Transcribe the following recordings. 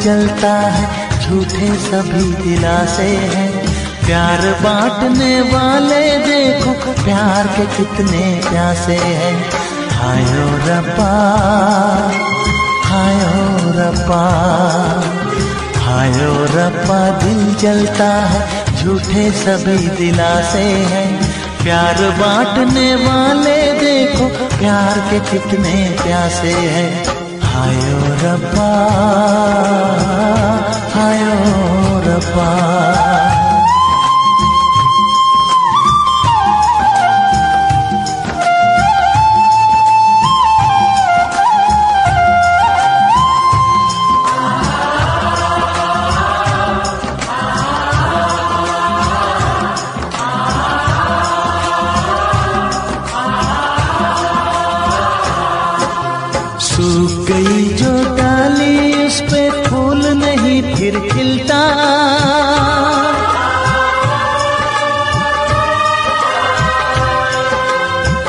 जलता है, झूठे सभी दिलासे हैं। प्यार बांटने वाले देखो प्यार के कितने प्यासे हैं। हाय ओ रब्बा, हाय ओ रब्बा, हाय ओ रब्बा, दिल जलता है, झूठे सभी दिलासे हैं। प्यार बांटने वाले देखो प्यार के कितने प्यासे हैं। हाय ओ रब्बा, हाय ओ रब्बा। सूख गई जो डाली उस पे फूल नहीं फिर खिलता।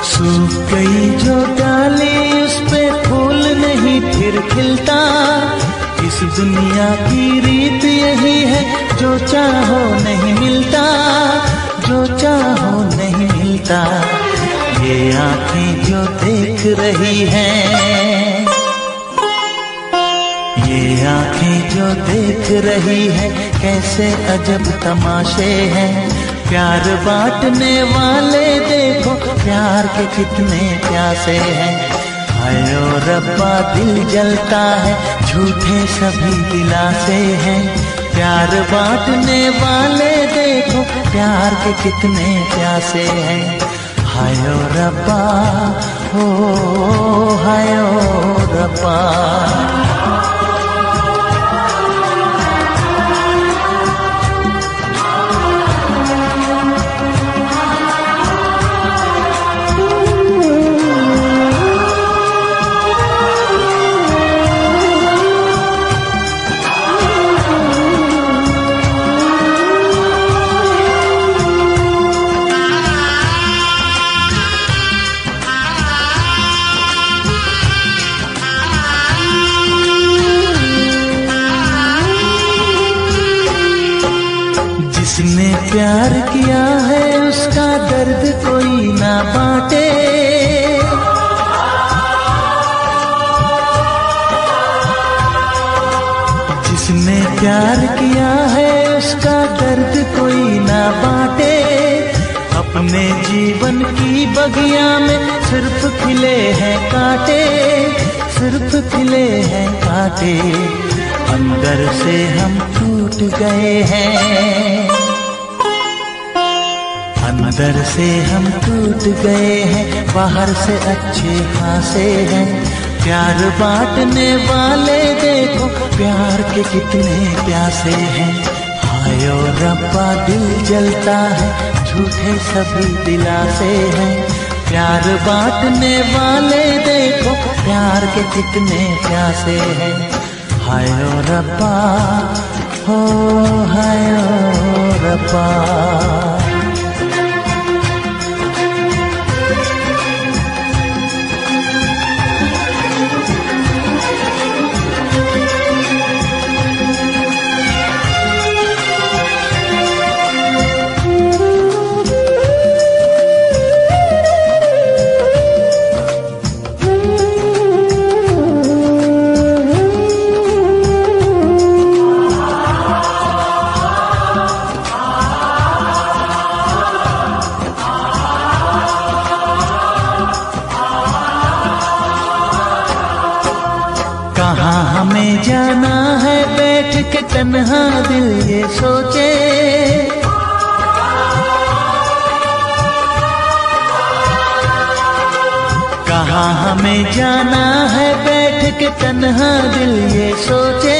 सूख गई जो डाली उस पे फूल नहीं फिर खिलता। इस दुनिया की रीत यही है, जो चाहो नहीं मिलता, जो चाहो नहीं मिलता। ये आँखें जो देख रही हैं, ये आँखें जो देख रही है, कैसे अजब तमाशे हैं। प्यार बांटने वाले देखो प्यार के कितने प्यासे हैं। हाय ओ रब्बा, दिल जलता है, झूठे सभी दिलासे हैं। प्यार बांटने वाले देखो प्यार के कितने प्यासे हैं। हाय ओ रब्बा, हो हाय ओ रब्बा। जिसने प्यार किया है उसका दर्द कोई ना बांटे। जिसने प्यार किया है उसका दर्द कोई ना बांटे। अपने जीवन की बगिया में सिर्फ खिले हैं कांटे, सिर्फ खिले हैं कांटे। अंदर से हम टूट गए हैं, अंदर से हम टूट गए हैं, बाहर से अच्छे खासे हैं। प्यार बांटने वाले देखो प्यार के कितने प्यासे हैं। हाय ओ रब्बा, दिल जलता है, झूठे सभी दिलासे हैं। प्यार बांटने वाले देखो प्यार के कितने प्यासे हैं। हाय ओ रब्बा, हो हाय ओ रब्बा। कहाँ हमें जाना है बैठ के तन्हा दिल ये सोचे। कहाँ हमें जाना है बैठ के तन्हा दिल ये सोचे।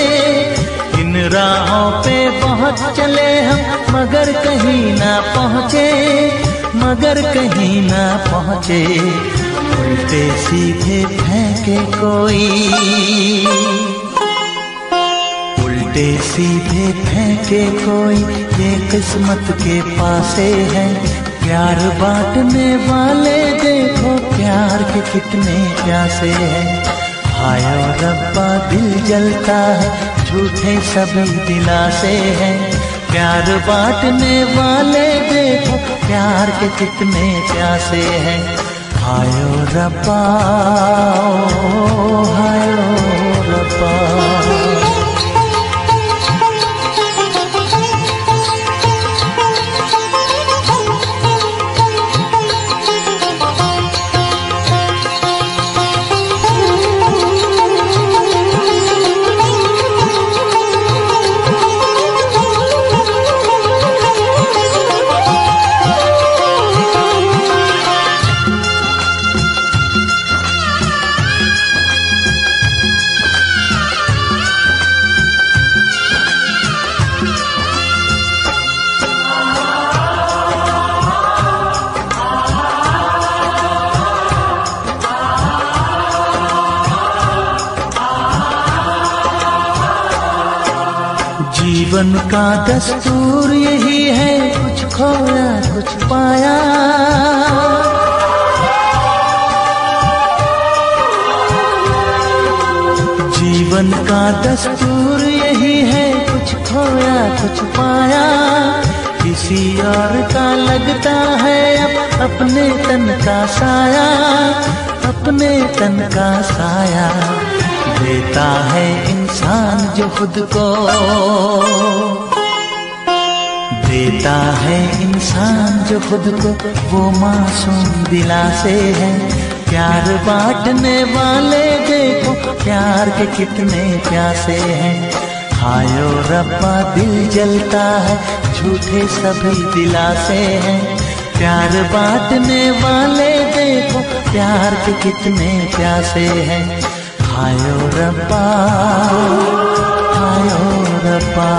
इन राहों पे बहुत चले हम मगर कहीं ना पहुँचे, मगर कहीं ना पहुँचे। उल्टे सीधे फेंके कोई, उल्टे सीधे फेंके कोई, ये किस्मत के पासे है। प्यार बांटने वाले देखो प्यार के कितने प्यासे हैं। हाय ओ रब्बा, दिल जलता है, झूठे सभी दिलासे हैं। प्यार बांटने वाले देखो प्यार के कितने प्यासे हैं। हायो रब्बा ओ हायो रब्बा। जीवन का दस्तूर यही है, कुछ खोया कुछ पाया। जीवन का दस्तूर यही है, कुछ खोया कुछ पाया। किसी और का लगता है अब अपने तन का साया, अपने तन का साया। देता है इंसान जो खुद को, देता है इंसान जो खुद को, वो मासूम दिलासे है। प्यार बांटने वाले देखो प्यार के कितने प्यासे हैं। हायो रब्बा दिल जलता है, झूठे सभी दिलासे हैं। प्यार बांटने वाले देखो प्यार के कितने प्यासे हैं। हायो रब्बा हायो रब्बा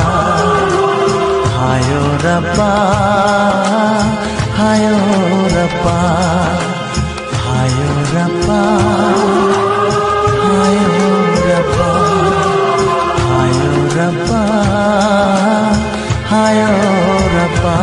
हायो रब्बा हायो रब्बा हायो रब्बा हायो रब्बा हायो रब्बा हायो रब्बा।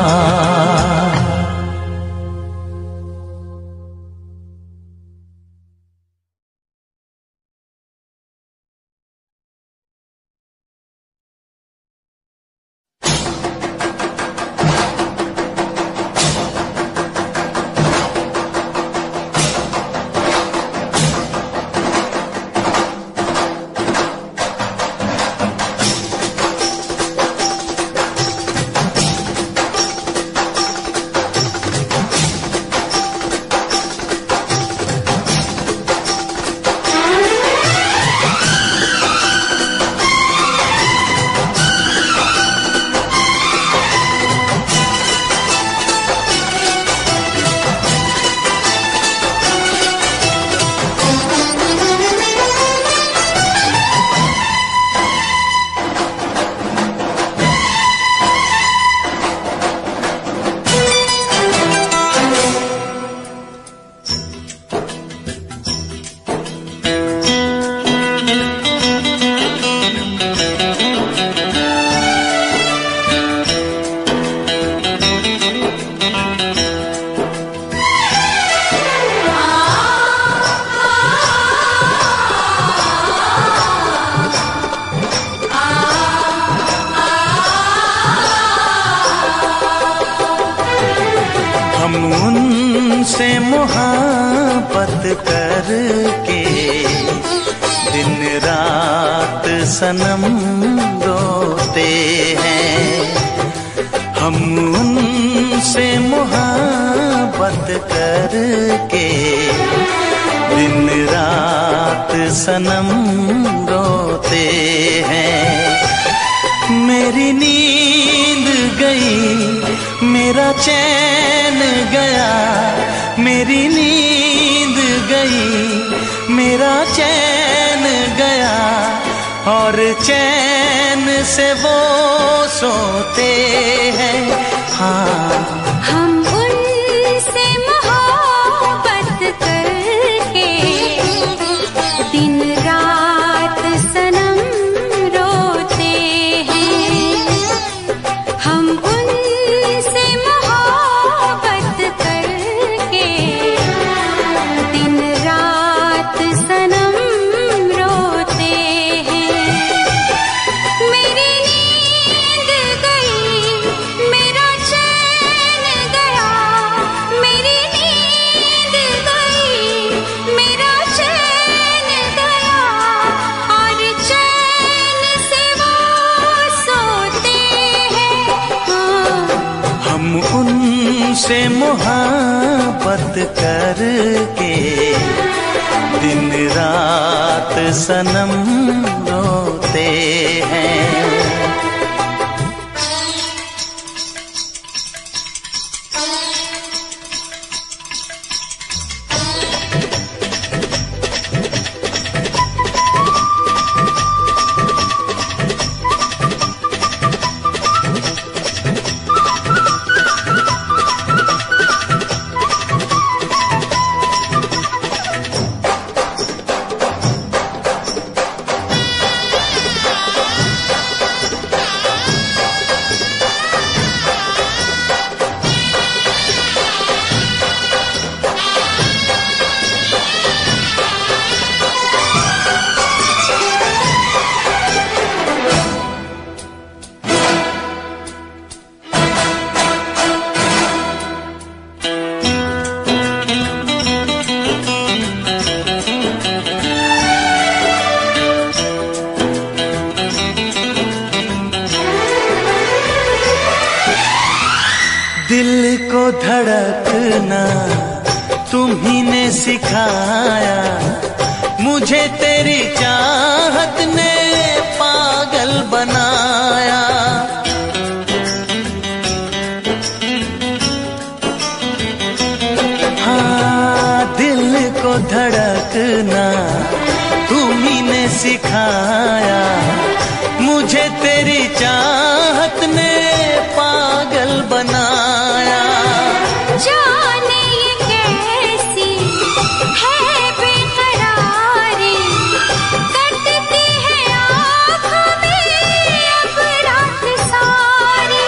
उनसे मोहब्बत करके दिन रात सनम रोते हैं। हम उनसे मोहब्बत करके दिन रात सनम रोते हैं। मेरी नींद गई मेरा चैन गया, मेरी नींद गई मेरा चैन गया, और चैन से वो सोते हैं। हाँ हम उनसे मोहब्बत करके दिन रात सनम रोते हैं। हम उनसे मोहब्बत करके दिन रात सनम रोते हैं। मोहब्बत करके दिन रात सनम रोते हैं। दिल को धड़कना तुम्ही ने सिखाया, मुझे तेरी चाहत ने पागल बनाया। हाँ, दिल को धड़कना तुम्ही ने सिखाया, मुझे तेरी चाहत ने पागल बनाया। जाने ये कैसी है बेकरारी, कटती है आँखों में अब रात सारी,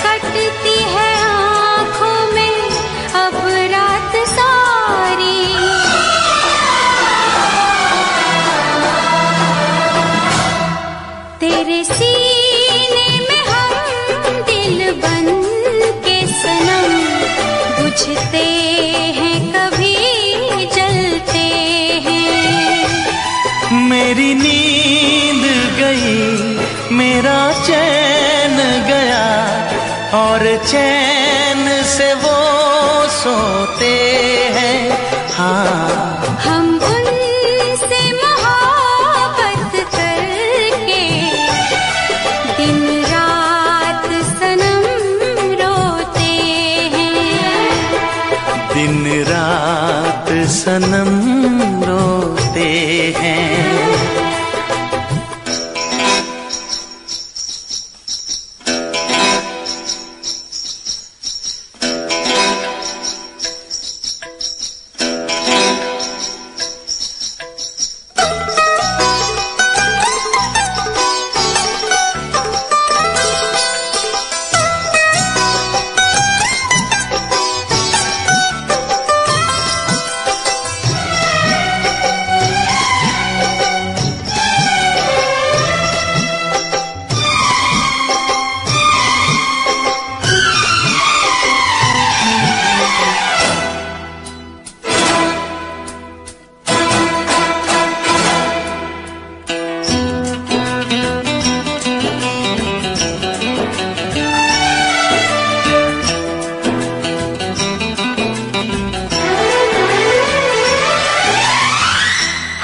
कटती है आँखों में अब रात सारी। तेरे सीने में हम दिल बन के सनम, बुझते हैं कभी जलते हैं। मेरी नींद गई, मेरा चैन गया, और चैन से वो सोते हैं। हाँ, हम उनसे मोहब्बत करके दिन रात सनम रोते हैं। दिन रात सनम रोते हैं।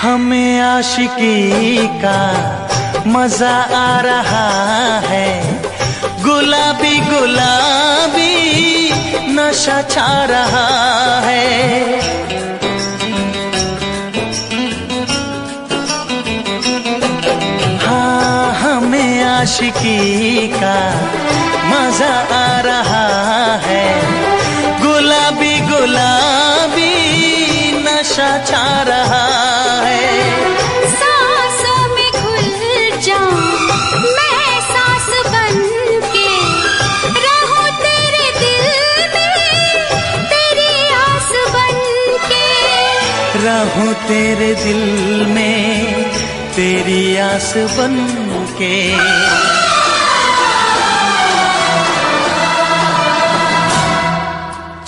हमें आशिकी का मजा आ रहा है, गुलाबी गुलाबी नशा छा रहा है। हाँ, हमें आशिकी का मजा आ रहा है, गुलाबी गुलाबी नशा छा रहा है। सांसों में घुल जाऊं मैं सांस बन के, रहूं तेरे दिल में तेरी आस बन के, रहूं तेरे दिल में तेरी आस बन के।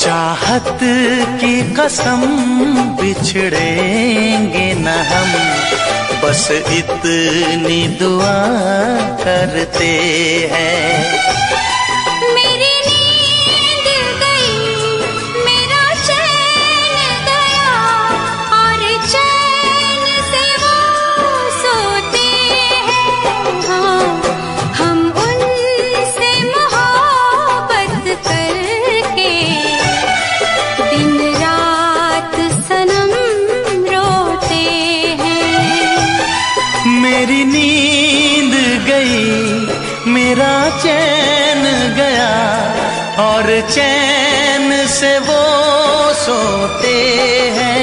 चाहत की कसम बिछड़ेंगे न हम, बस इतनी दुआ करते हैं। मेरी नींद गई, मेरा चैन गया और चैन से वो सोते हैं।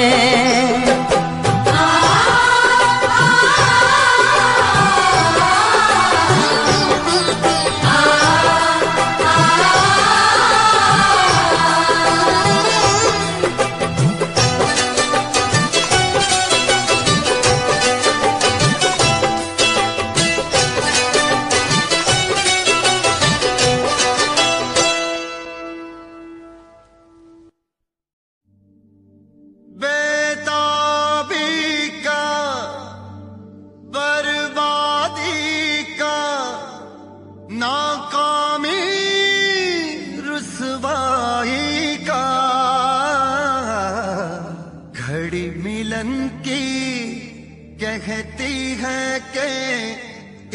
कहती है कि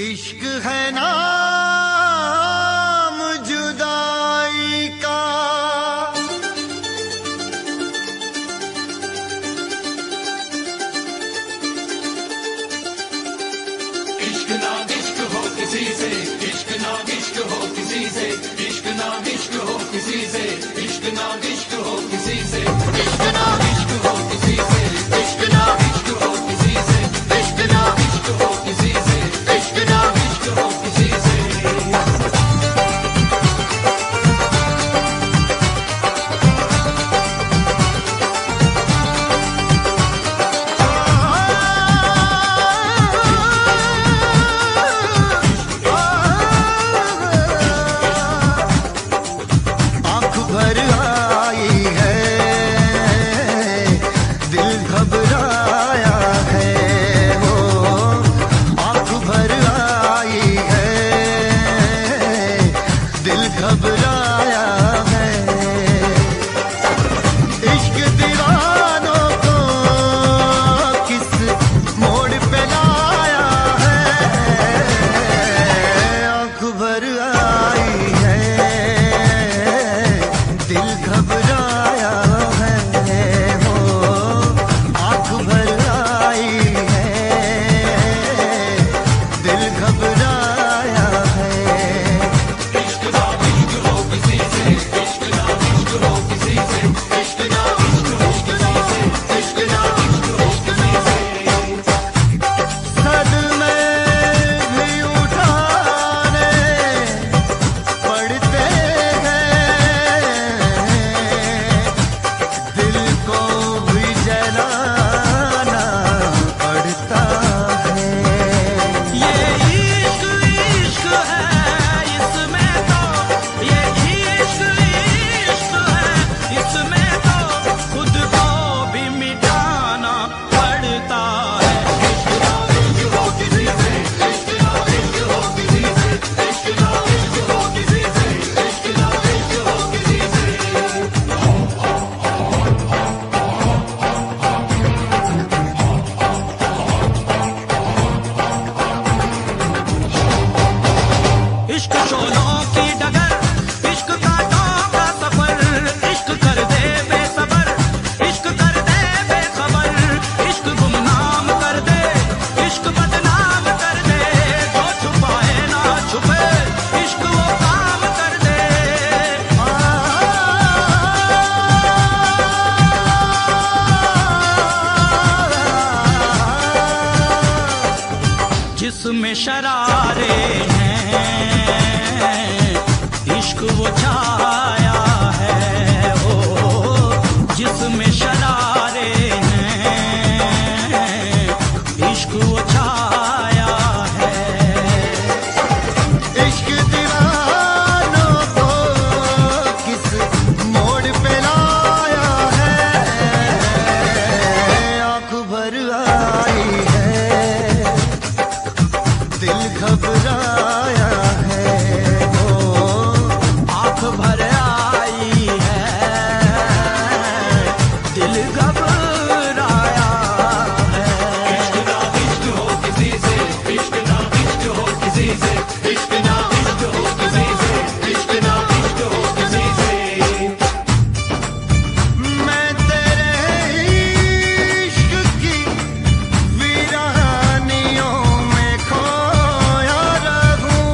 इश्क है नाम जुदाई का। इश्क ना इश्क हो किसी से, इश्क ना इश्क हो किसी से, इश्क ना इश्क हो किसी से, इश्क ना इश्क हो किसी से, इश्क ना इश्क हो किसी से, इश्क ना इश्क हो किसी से, इश्क ना इश्क हो किसी से, इश्क ना इश्क हो किसी से। आँख भर आई है, दिल घबराया है, वो आँख भर आई है, दिल घबराया है। इश्क दीवानों को किस मोड़ पे लाया है, आँख भर आई है, दिल घबराया है, वो आँख भर आई है, दिल घबराया है। इश्क ना इश्क हो किसी से, इश्क ना इश्क हो किसी से, इश्क ना इश्क हो किसी से, इश्क ना इश्क हो किसी से। सदमे भी उठाने पड़ते हैं, दिल को भी जलाना पड़ता है। ये इश्क इश्क है इसमें तो, ये इश्क इश्क है इसमें तो, खुद को भी मिटाना पड़ता है। इश्क ना इश्क हो किसी से, इश्क ना इश्क हो किसी से, इश्क ना इश्क हो किसी से, इश्क ना इश्क हो किसी से। इश्क शोलों की डगर, इश्क कांटों का सफर, इश्क कर दे बेसबर, इश्क कर दे बेखबर, इश्क गुमनाम कर दे, इश्क बदनाम कर दे, जो छुपाए ना छुपे, इश्क वो काम कर दे। जिसमें शरारे हैं, इश्क वो छाया है, ओ जिसमें शरारे हैं, इश्क वो छाया है। इश्क दीवानों को किस मोड़ पे लाया है, आँख भर आई है, दिल घबराया है, वो आँख भर आई है, दिल घबराया है। इश्क ना इश्क हो किसी से, इश्क ना इश्क हो किसी से, इश्क ना इश्क हो किसी से, इश्क ना इश्क हो किसी से। मैं तेरे इश्क की वीरानियों में खोया रहूं,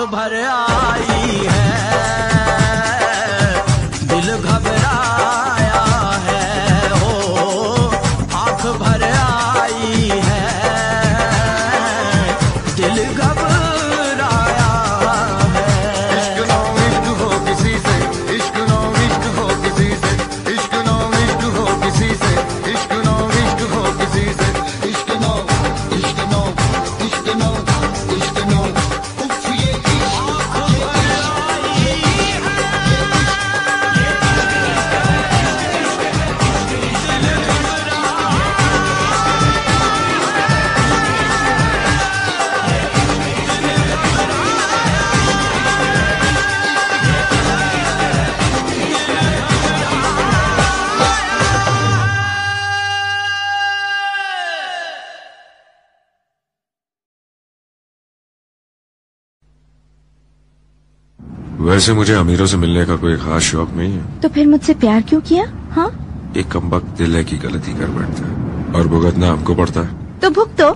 भर आई है, दिल घबराया है, हो आंख भर आई है, दिल घबराया है। इश्क ना इश्क हो किसी से, इश्क ना इश्क हो किसी से, इश्क ना इश्क हो किसी से, इश्क ना इश्क हो किसी से, इश्क ना इश्क ना इश्क ना इश्क ना उफ ये वैसे मुझे अमीरों से मिलने का कोई खास शौक नहीं है। तो फिर मुझसे प्यार क्यों किया? हाँ, एक कमबख्त दिल है की गलती कर बैठता है और भुगतना हमको पड़ता है। तो भुगतो।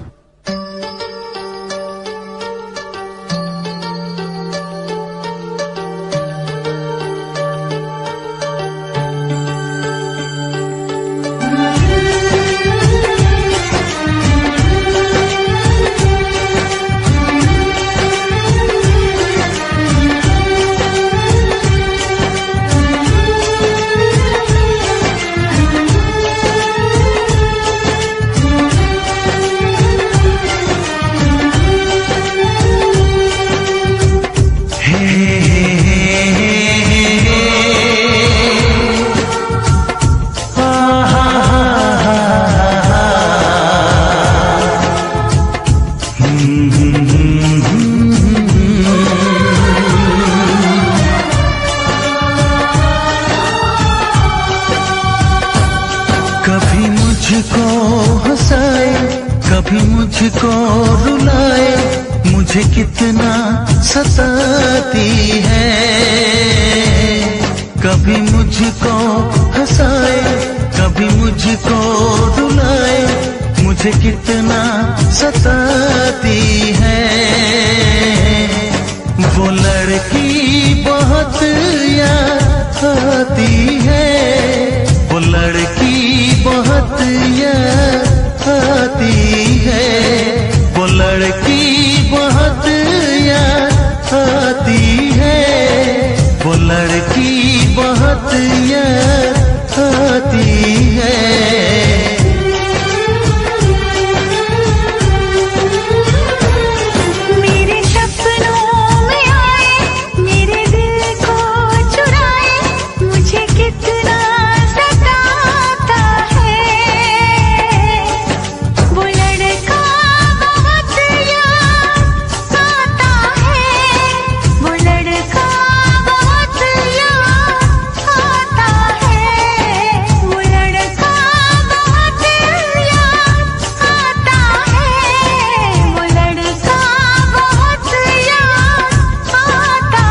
कभी मुझको हंसाए, कभी मुझको रुलाए, मुझे कितना सताती है। कभी मुझको हंसाए, कभी मुझको रुलाए, मुझे कितना सताती है। वो लड़की बहुत याद आती है, वो लड़की बहुत याद आती है, वो लड़की बहुत याद आती है, वो लड़की बहुत याद आती है। मेरे सपनों में आए, मेरे दिल को चुराए, मुझे कितना सताता है। वो लड़का बहुत याद आता है, वो लड़का बहुत याद आता है, वो लड़का बहुत याद आता है, वो लड़का बहुत याद आता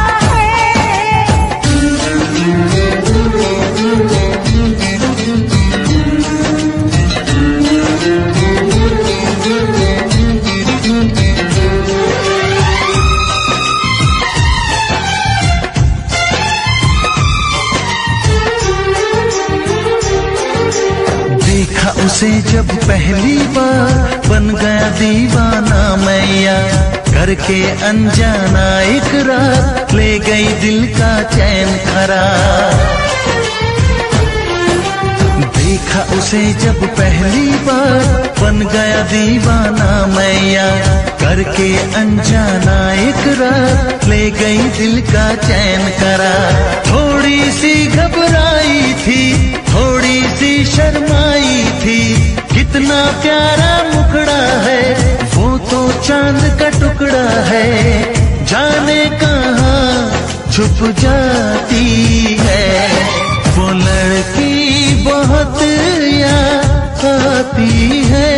देखा उसे जब पहली बार, बन गया दीवाना मैया, करके अनजाना इकरार, ले गई दिल का चैन करार। देखा उसे जब पहली बार, बन गया दीवाना मैया, करके अनजाना इकरार, ले गई दिल का चैन करार। थोड़ी सी घबराई थी, थोड़ी सी शर्माई थी, कितना प्यारा मुखड़ा है, वो तो चांद का टुकड़ा है, जाने कहाँ छुप जाती है। वो लड़की बहुत याद आती है,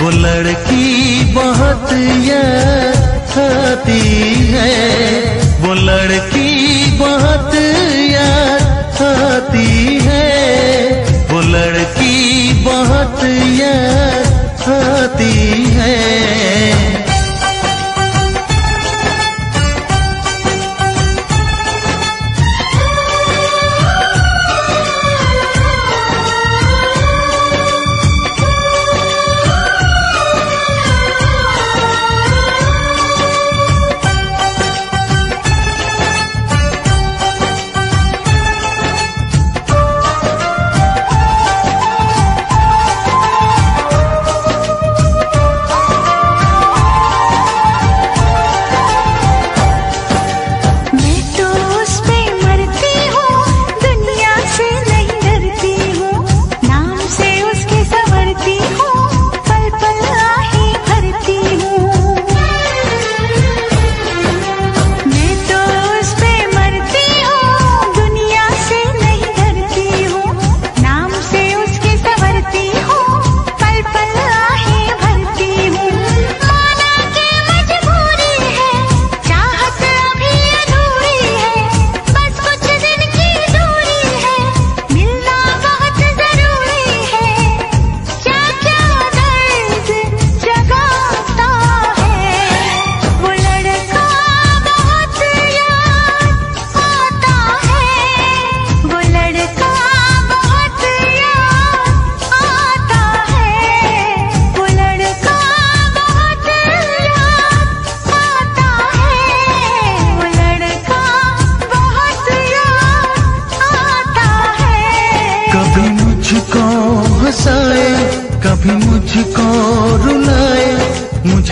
वो लड़की बहुत याद आती है, वो लड़की बहुत याद आती है, वो लड़की बहुत याद आती है।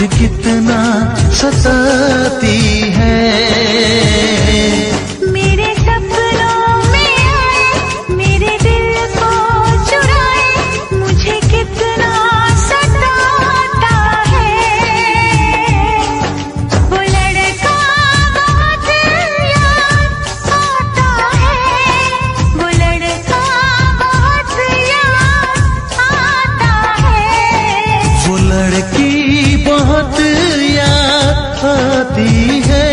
कितना सताती है। मेरे सपनों में आए, मेरे दिल को चुराए, मुझे कितना सताता है। वो लड़का बहुत याद आता है, वो लड़का बहुत याद आता है। वो लड़की बहुत याद आती है,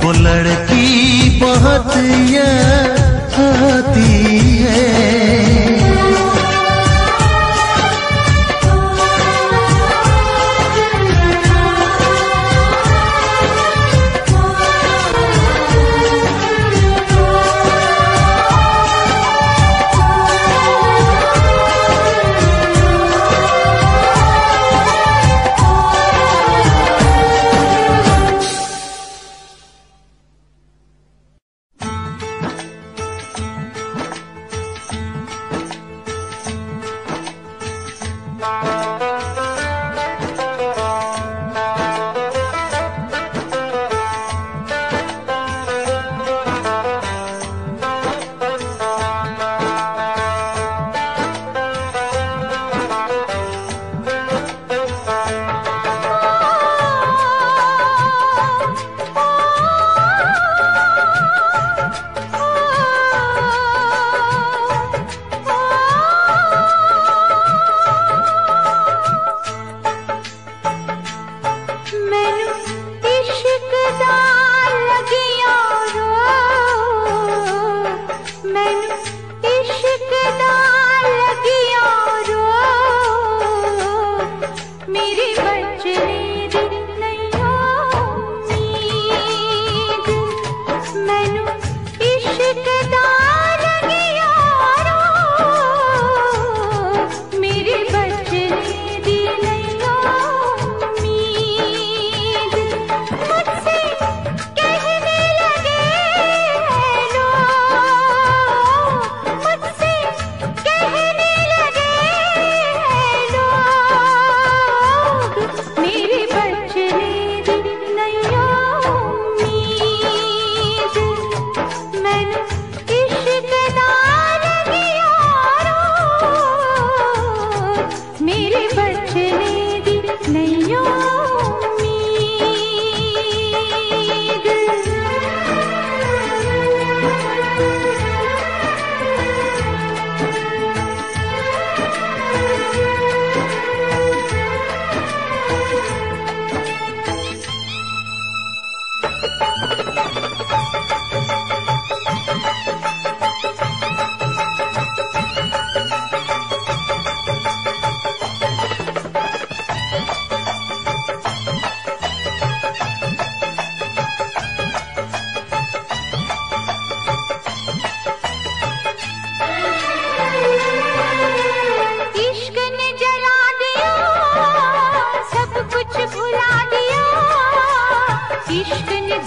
वो लड़की बहुत याद आती है।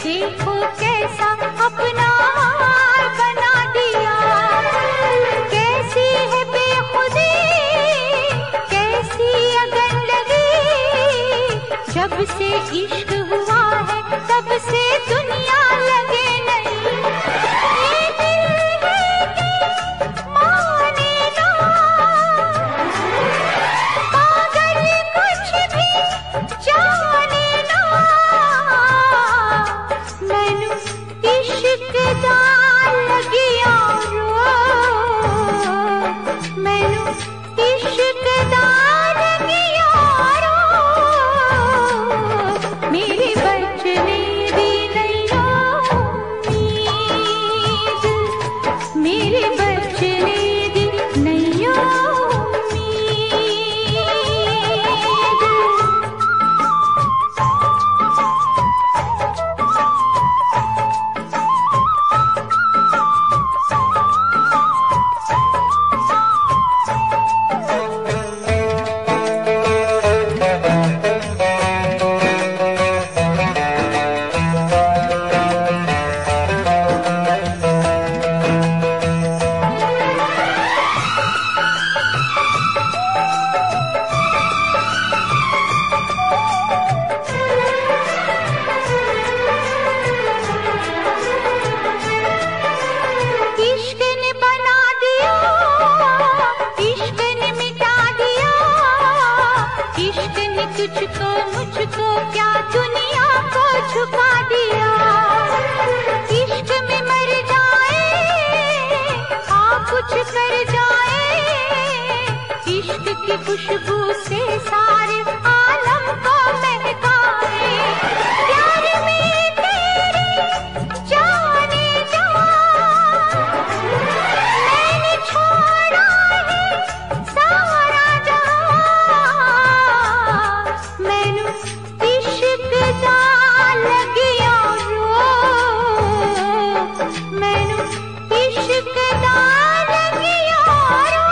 देखो कैसा अपना हाल बना दिया, कैसी है बेखुदी, कैसी अगन लगी। जब से इश्क हुआ है तब से दुनिया लगे नहीं। ये दिल है कि माने ना, पागल कुछ भी जाने ना। मैनू इश्क दा लगिया रो, मैनू इश्क दा लगिया रो। मेरे बचने दी नहीं क्या दुनिया को झुका दिया। इश्क में मर जाए आ कुछ कर जाए, इश्क की खुशबू से सारे आलम को महकाए। प्यार में तेरे जाने जा मैंने छोड़ा है सारा जहां, मैनू इश्क दा लगिया रो, मैनू इश्क दा लगिया रो।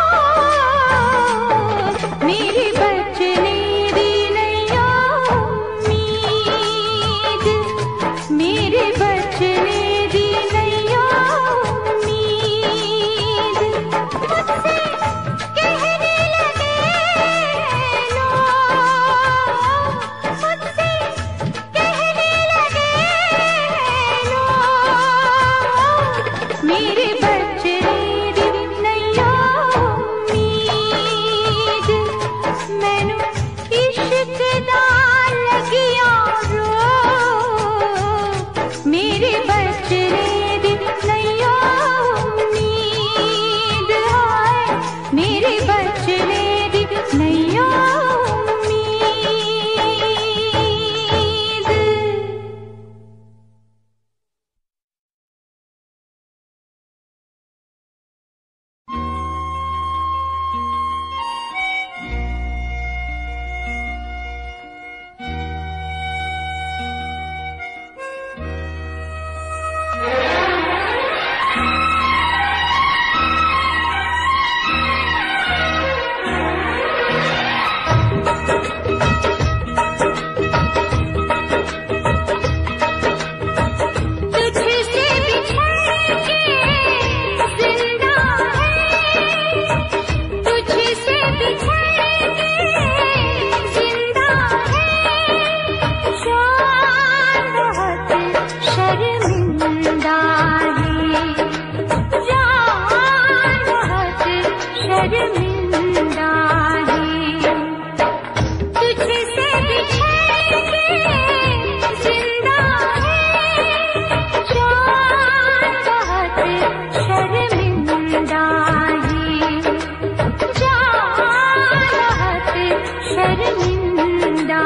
मेरे बचने दी नैया उम्मीद, मेरे बचने दी नैया उम्मीद। मुझसे कहने लगे लोग, मुझसे कहने लगे लोग, मेरे बचने दी नैया उम्मीद। मैनू इश्क दा लगिया रो, मेरे बचने दी नैया उम्मीद। हाय मेरे बचने दी नैया उम्मीद। तुझसे बिछड़ के जिंदा है, तुझसे बिछड़ के जिंदा है। जान बहुत शर्मिंदा है, जान बहुत शर्मिंदा है। तुझसे बिछड़ के जिंदा है, जान बहुत शर्मिंदा है, जान बहुत शर्मिंदा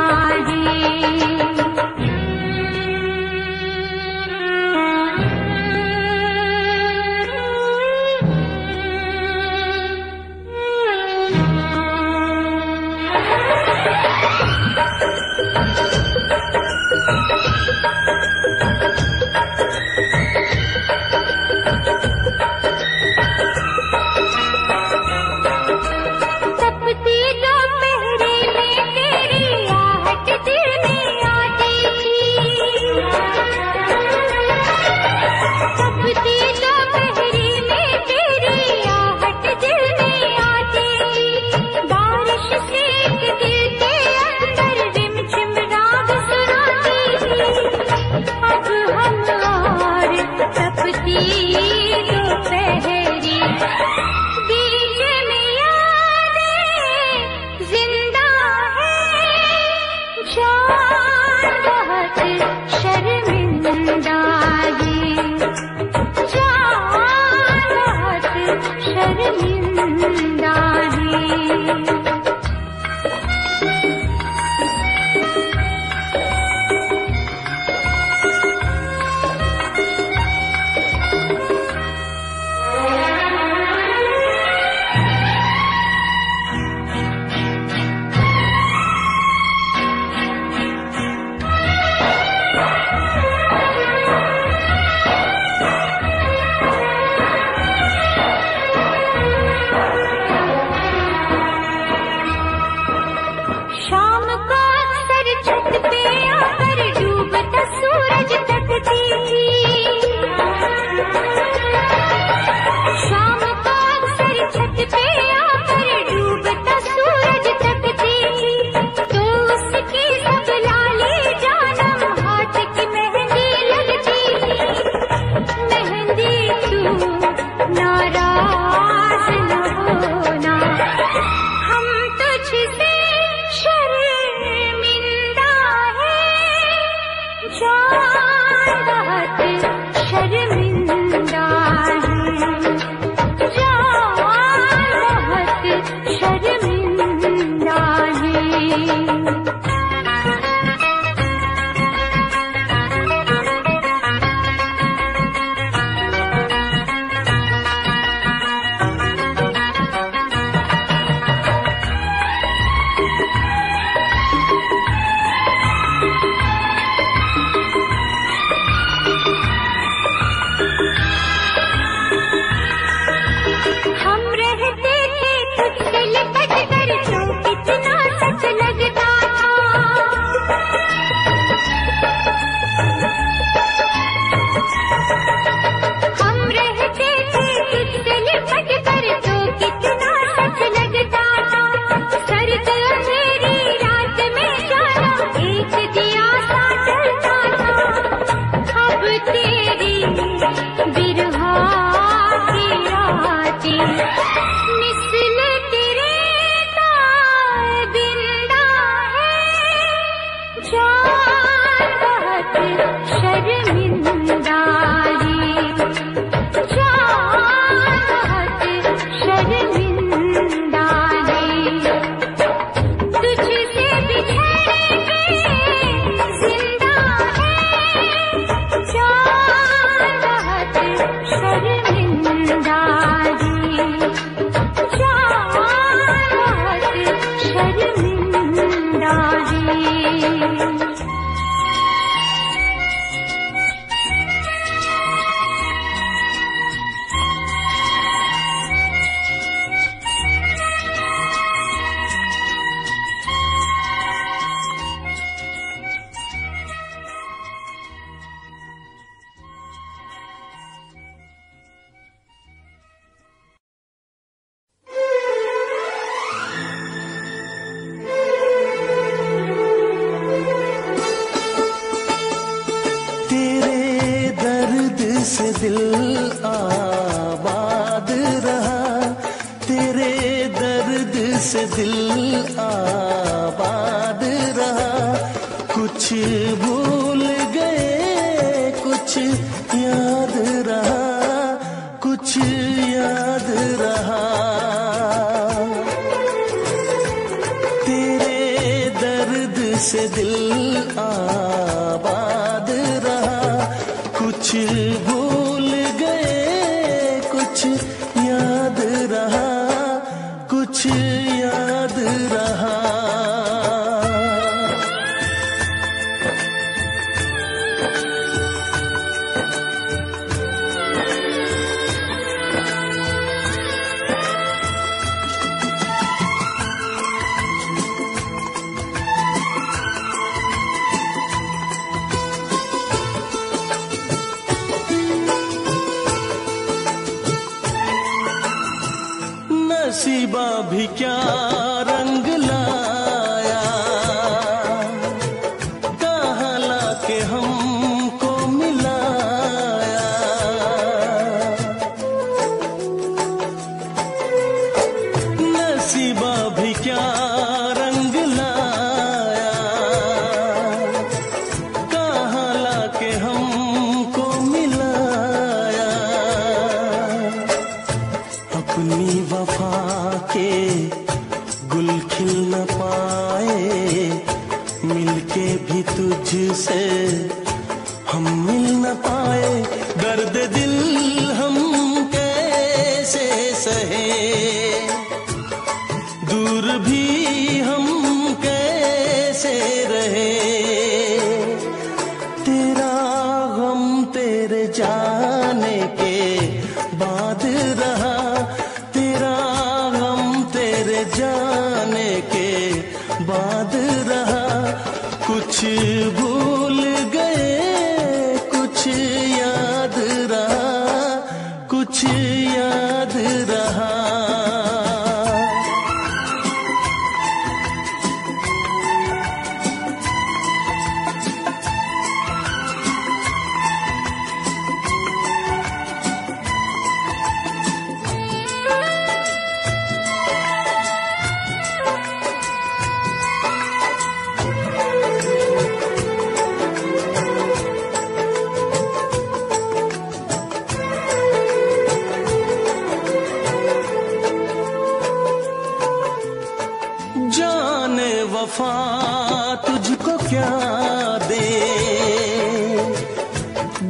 तपती दोपहरी में तेरी आहट दिल में आती थी। तपती दोपहरी में तेरी आहट दिल में आती थी। बारिश से एक दिल के अंदर रिमझिम राग सुनाती थी। अब हम और तपती दोपहरी बीच में यादें जिंदा है। जान बहुत शर्मिंदा है, जान बहुत शर्मिंदा है। शर्मिंदा रे, चाहत शर्मिंदा रे, तुझसे बिछड़ के जिंदा है, चाहत शर्मिंदा रे, चाहत शर्मिंदा रे। से दिल आबाद रहा, तेरे दर्द से दिल आबाद रहा। कुछ भूल गए कुछ याद रहा, कुछ याद रहा। तेरे दर्द से दिल आबाद रहा, कुछ भूल गए कुछ याद रहा, कुछ याद रहा। नसीबा भी क्या रंग लाया, कहाँ लाके हमको मिलाया। नसीबा भी क्या रंग लाया, कहाँ लाके हमको मिलाया। अपनी वफा के गुल खिल न पाए, मिलके भी तुझसे हम मिल न पाए। दर्द दिल हम कैसे सहे, दूर भी हम कैसे रहे। तेरा गम तेरे जाने के बाद रहा, तेरा गम तेरे जाने के बाद रहा। कुछ भूल गए कुछ याद रहा, कुछ याद रहा। जाने वफा तुझको क्या दे,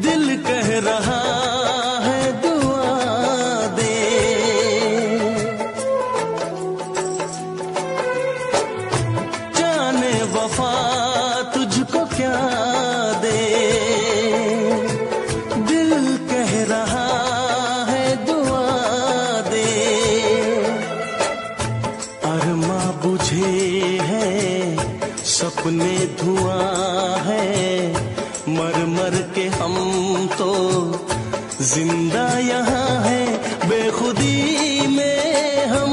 दिल कह रहा है दुआ दे। जाने वफा तुझको क्या दे, दिल कह रहा है दुआ दे। अरमा बुझे हैं सपने धुआं है, मर मर के हम तो जिंदा यहाँ है। बेखुदी में हम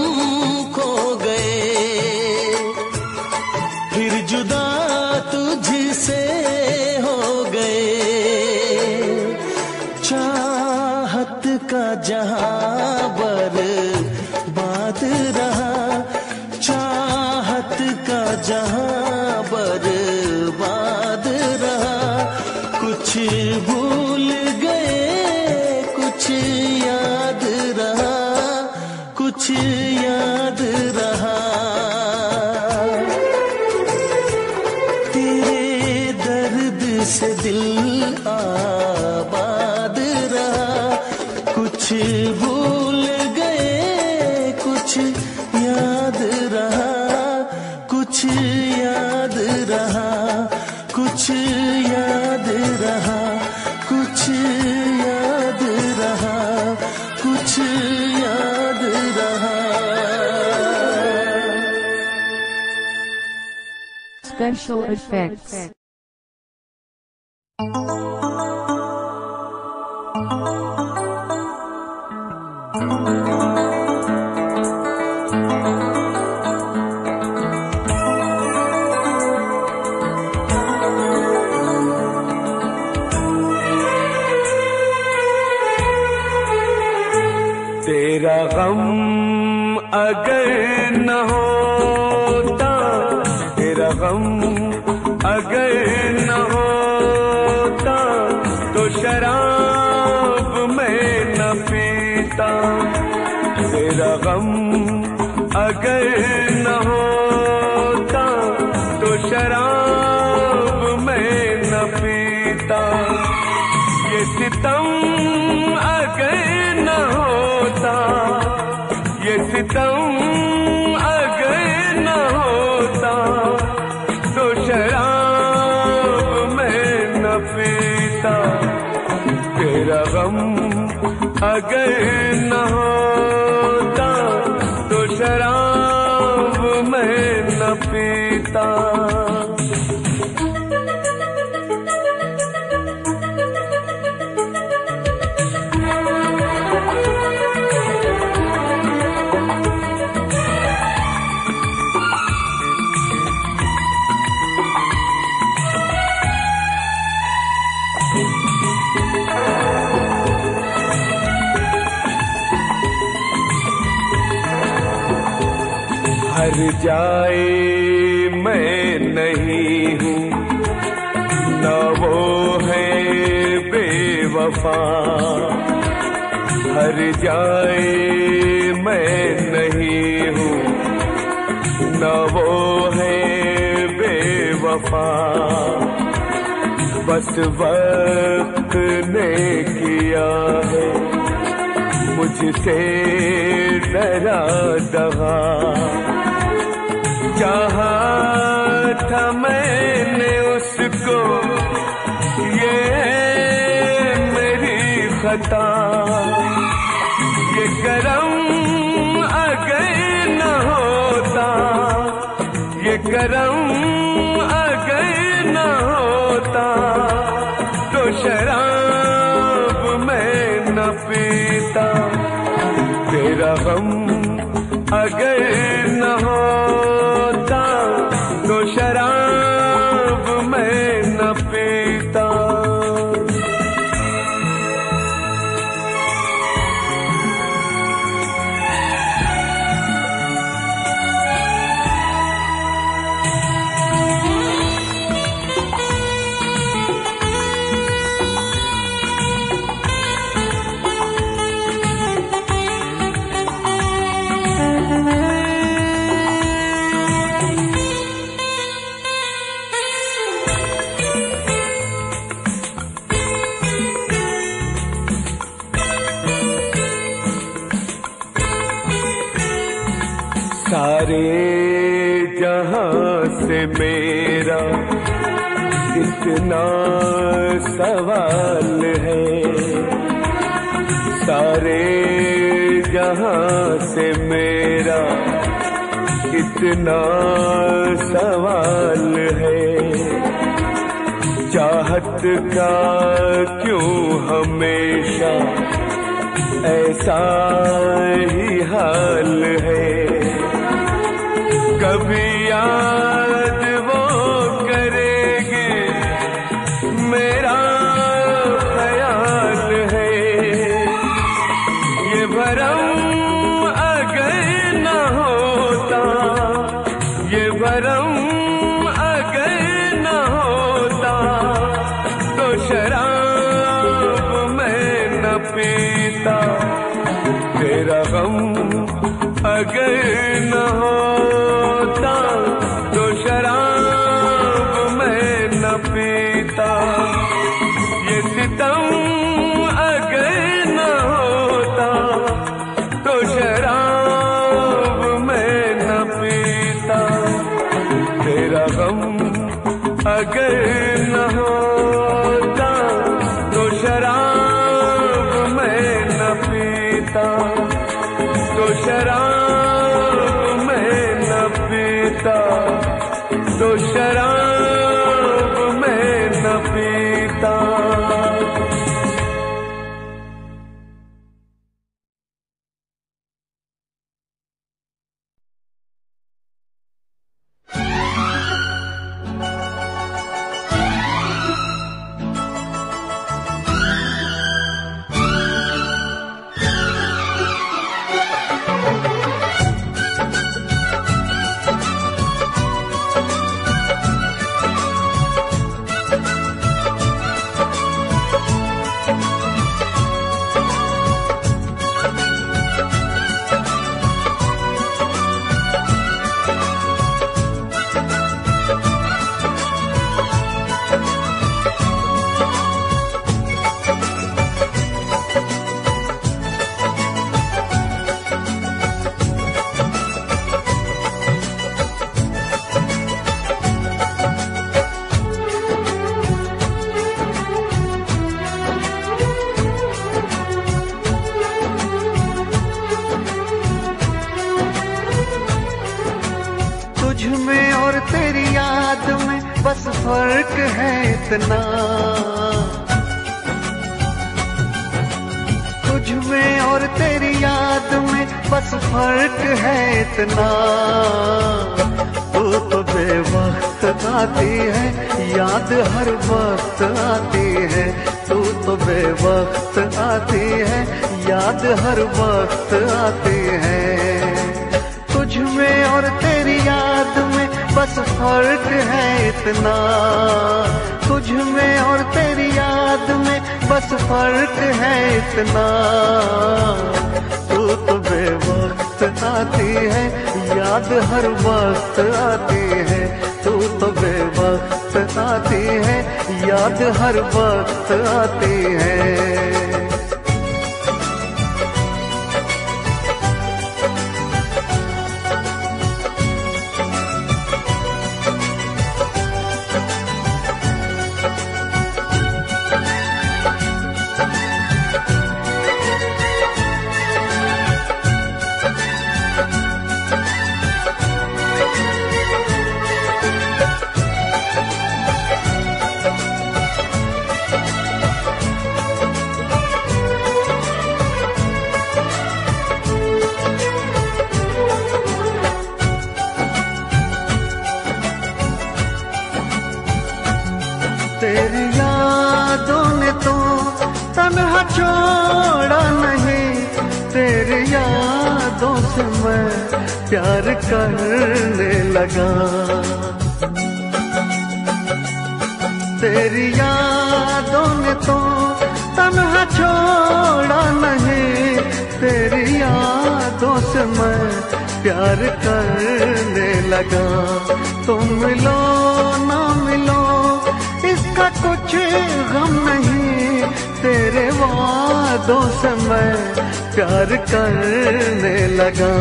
खो गए, फिर जुदा तुझसे हो गए। चाहत का जहां बर्बाद रहा, चाहत का जहां बर्बाद रहा। से दिल आबाद रहा, कुछ भूल गए कुछ याद रहा, कुछ याद रहा, कुछ याद रहा, कुछ याद रहा, कुछ याद रहा। Special effects. तेरा गम अगर न होता, तेरा गम अगर न होता, तो शराब मैं न पीता। तेरा गम अगर न होता, तो शराब मैं न पीता। ये सितम अगर न होता, ये सितम अगर न होता, तो शराब मैं न पीता। तेरा गम अगर न होता, तो शराब मैं न पीता। हर जाए मैं नहीं हूँ, न वो है बेवफा। हर जाए मैं नहीं हूँ, न वो है बेवफा। बस वक्त ने किया है मुझसे डरा दगा। चाहा था मैंने उसको, ये मेरी खता। ये करम अगर न होता, ये करम अगर न होता, तो शराब मैं न पीता। तेरा गम अगर न होता, तो शराब मैं न पीता। सारे जहां से मेरा इतना सवाल है। सारे जहां से मेरा इतना सवाल है। चाहत का क्यों हमेशा ऐसा ही हाल है। कभी याद वो करेंगे मेरा ख्याल है। ये भरम अगर न होता, ये भरम अगर न होता, तो शराब मैं न पीता। तेरा गम अगर न होता, तो शराब मैं न पीता। पीता। ये सितम अगर न होता तो शराब मैं न पीता। तेरा गम अगर न होता तो शराब मैं न पीता। तो शराब मैं न पीता। तो शराब मैं न पीता। बस फर्क है इतना, तुझ में और तेरी याद में बस फर्क है इतना। तू तो बेवक्त आती है, याद हर वक्त आती है। तू तो बेवक्त आती है, याद हर वक्त आती है। तुझ में और तेरी याद में बस फर्क है इतना। तुझ में और तेरी याद में बस फर्क है इतना। तू तो बेवक्त आती है, याद हर वक्त आती है। तू तो बेवक्त आती है, याद हर वक्त आती है। तेरी यादों ने तो तन्हा छोड़ा नहीं। तेरी यादों से मैं प्यार करने लगा। तेरी यादों ने तो तन्हा छोड़ा नहीं। तेरी यादों से मैं प्यार करने लगा। तुम मिलो ना मिलो इसका कुछ गम नहीं। तेरे वादों से मैं प्यार करने लगा।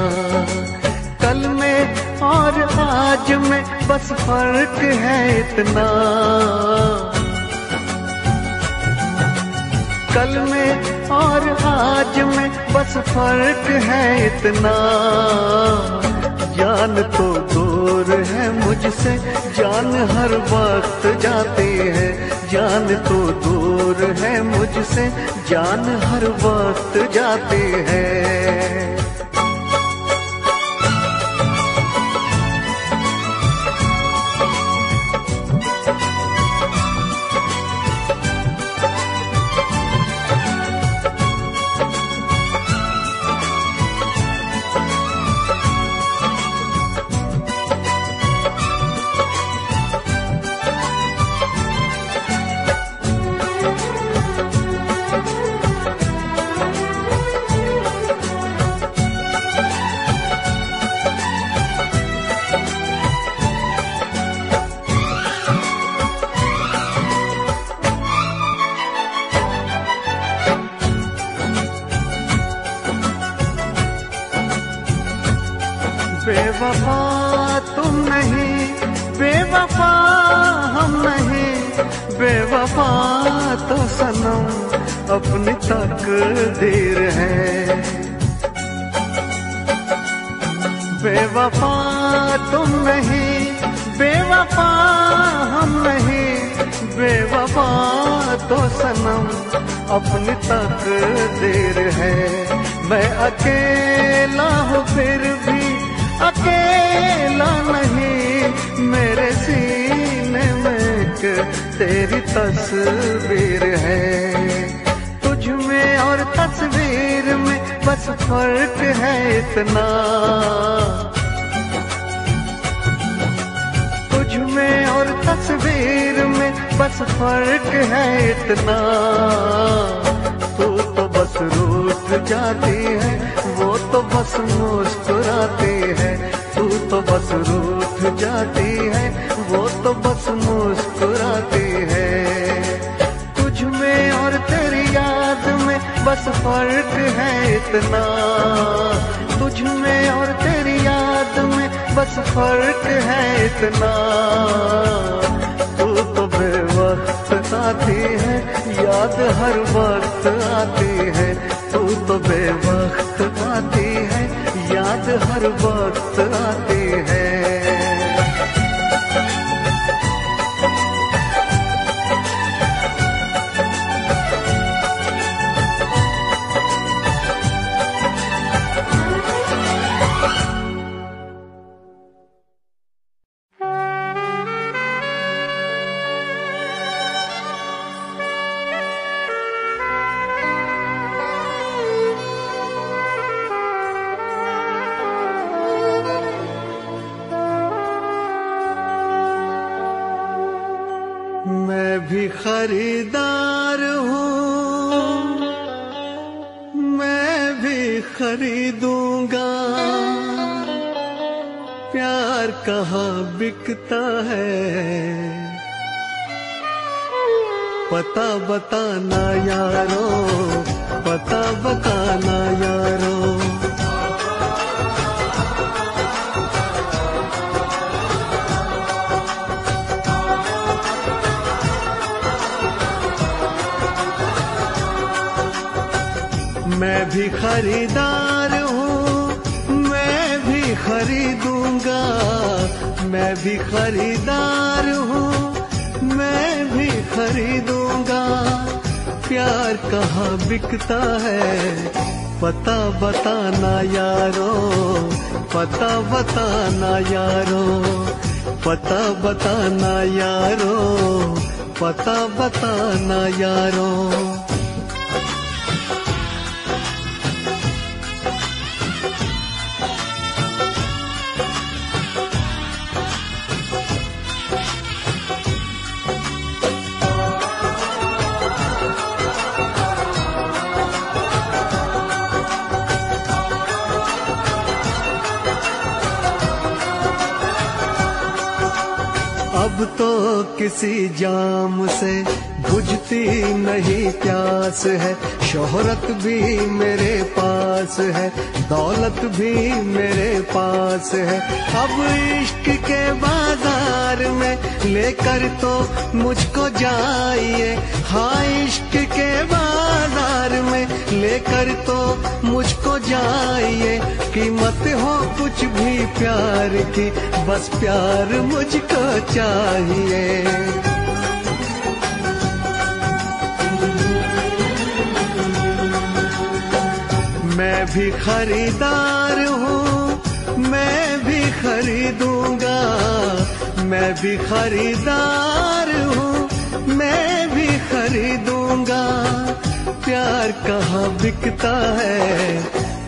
कल में और आज में बस फर्क है इतना। कल में और आज में बस फर्क है इतना। जान तो दूर है मुझसे, जान हर वक्त जाती है। जान तो दूर है मुझसे, जान हर वक्त जाती है। बेवफा तुम नहीं, बेवफा हम नहीं, बेवफा तो सनम अपनी तकदीर है। बेवफा तुम नहीं, बेवफा हम नहीं, बेवफा तो सनम अपनी तकदीर है। मैं अकेला हूँ फिर भी अकेला नहीं, मेरे सीने में एक तेरी तस्वीर है। तुझ में और तस्वीर में बस फर्क है इतना, तुझ में और तस्वीर में बस फर्क है इतना। तू तो बस रूठ जाती है, वो तो बस मुस्कुराती है। तू तो बस रूठ जाती है, वो तो बस मुस्कुराती है। तुझ में और तेरी याद में बस फर्क है इतना, तुझ में और तेरी याद में बस फर्क है इतना। तू तो बेवक्त आती है, याद हर वक्त आती है। तू तो बेवक्त आती है, याद हर वक्त आती है। मैं भी खरीदार हूँ, मैं भी खरीदूंगा। प्यार कहाँ बिकता है, पता बताना यारो, पता बताना यारो। मैं भी खरीदार हूँ, मैं भी खरीदूंगा। मैं भी खरीदार हूँ, मैं भी खरीदूंगा। प्यार कहाँ बिकता है, पता बताना यारो, पता बताना यारो, पता बताना यारो, पता बताना यारो। अब तो किसी जाम से बुझती नहीं प्यास है। शोहरत भी मेरे पास है, दौलत भी मेरे पास है। अब इश्क के बाजार में लेकर तो मुझको जाइए। हाँ, इश्क के बाजार में लेकर तो मुझको जाइए। कीमत हो कुछ भी प्यार की, बस प्यार मुझको चाहिए। मैं भी खरीदार हूँ, मैं भी खरीदूंगा। मैं भी खरीदार हूँ, मैं भी खरीदूंगा। प्यार कहाँ बिकता है,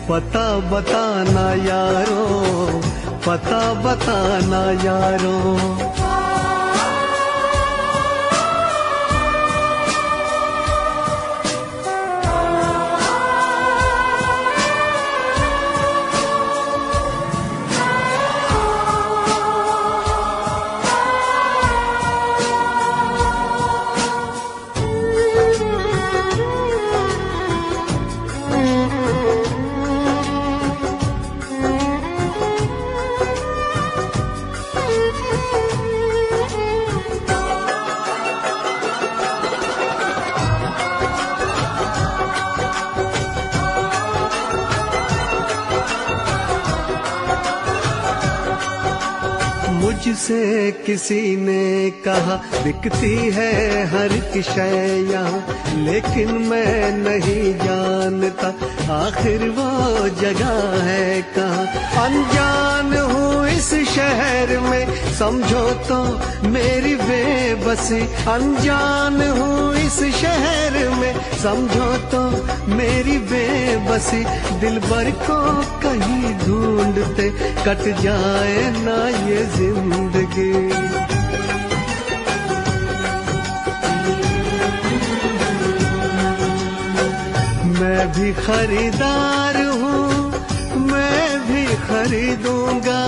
पता बताना यारो, पता बताना यारो। मुझसे किसी ने कहा बिकती है हर एक शय यहाँ, लेकिन मैं नहीं जानता आखिर वो जगह है कहाँ। अनजान हूँ इस शहर में समझो तो मेरी बेबसी, अनजान हूँ इस शहर में समझो तो मेरी बेबसी। दिलबर को कहीं ढूंढते कट जाए ना ये जिंदगी। मैं भी खरीदार हूँ, मैं भी खरीदूंगा,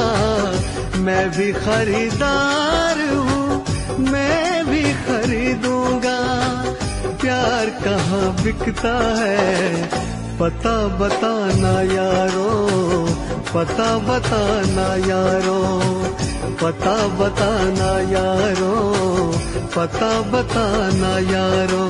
मैं भी खरीदार हूँ, मैं भी खरीदूंगा। प्यार कहाँ बिकता है पता बताना यारो, पता बताना यारो, पता बताना यारो, पता बताना यारो।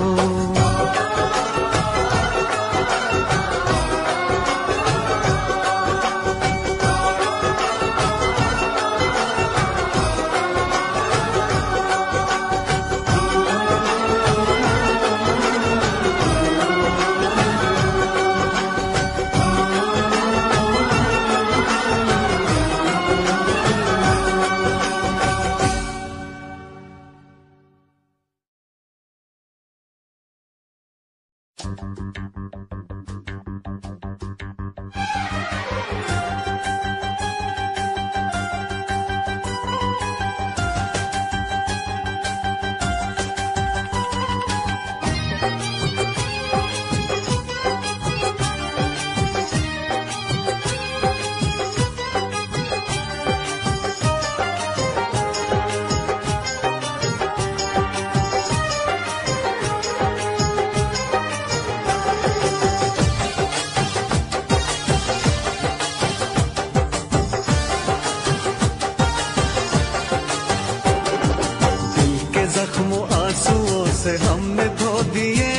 से हमने धो दिए,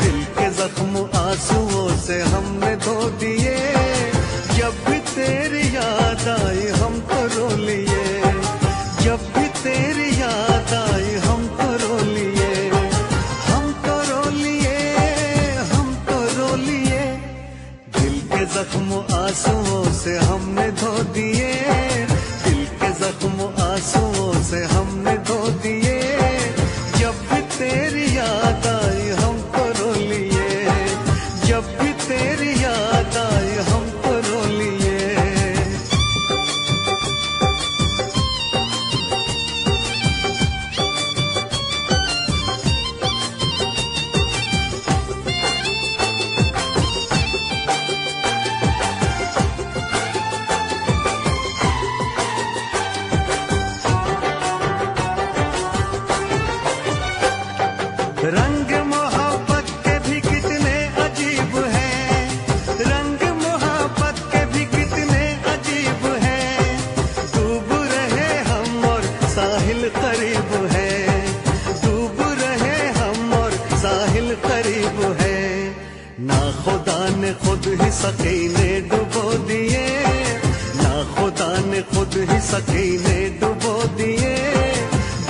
दिल के जख्म आंसुओं से हमने धो दिए। जब भी तेरी याद आई हमको रो लिए, जब भी तेरी याद आई हमको रो लिए, हमको रो लिए, हमको रो लिए। दिल के जख्म आंसुओं से हमने धो दिए, दिल के जख्म आंसुओं से हमने धो दिए। जब भी तेरी याद आई हमको रो लिए, जब भी तेरी याद आई हमको रो लिए। रंग मोहब्बत के भी कितने अजीब हैं, रंग मोहब्बत के भी कितने अजीब हैं। डूब रहे हम और साहिल करीब है, डूब रहे हम और साहिल करीब है। ना खुदा ने खुद ही सकीने डुबो दिए, ना खुदा ने खुद ही सकीने डुबो दिए।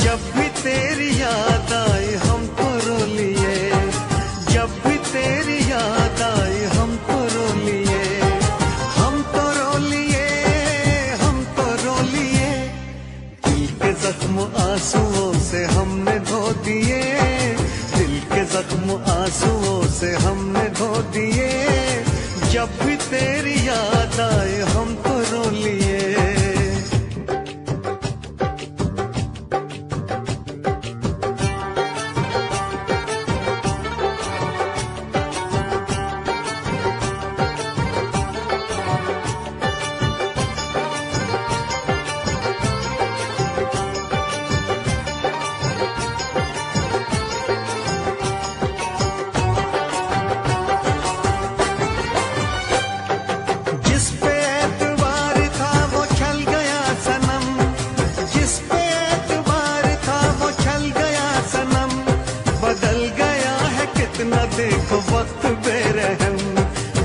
जब भी तेरी याद आई हमको रो लिए, जब भी तेरी याद आई हमको रो लिए, हम तो रो लिए, हम तो रो लिए। दिल के जख्म आंसुओं से हमने धो दिए, दिल के जख्म आंसुओं से हमने धो दिए। जब भी तेरी याद आई हमको रो लिए। देखो वक्त बेरहम,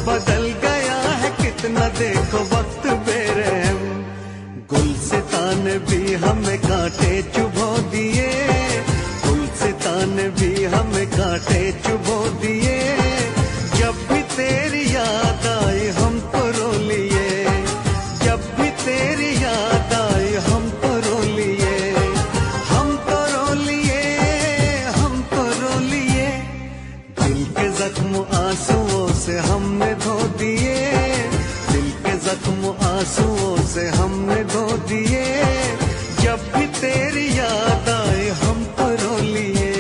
बदल गया है कितना देखो वक्त बेरहम। गुलसितान भी भी हमें कांटे चुभो दिए। जब भी तेरी याद आई हमको रो लिए, जब भी तेरी याद आई हमको रो लिए, हमको रो लिए, हमको रो लिए। दिल के जख्म आंसुओं से हमने धो दिए, दिल के जख्म आंसुओं से हमने धो दिए। जब भी तेरी याद आए हमको रो लिए।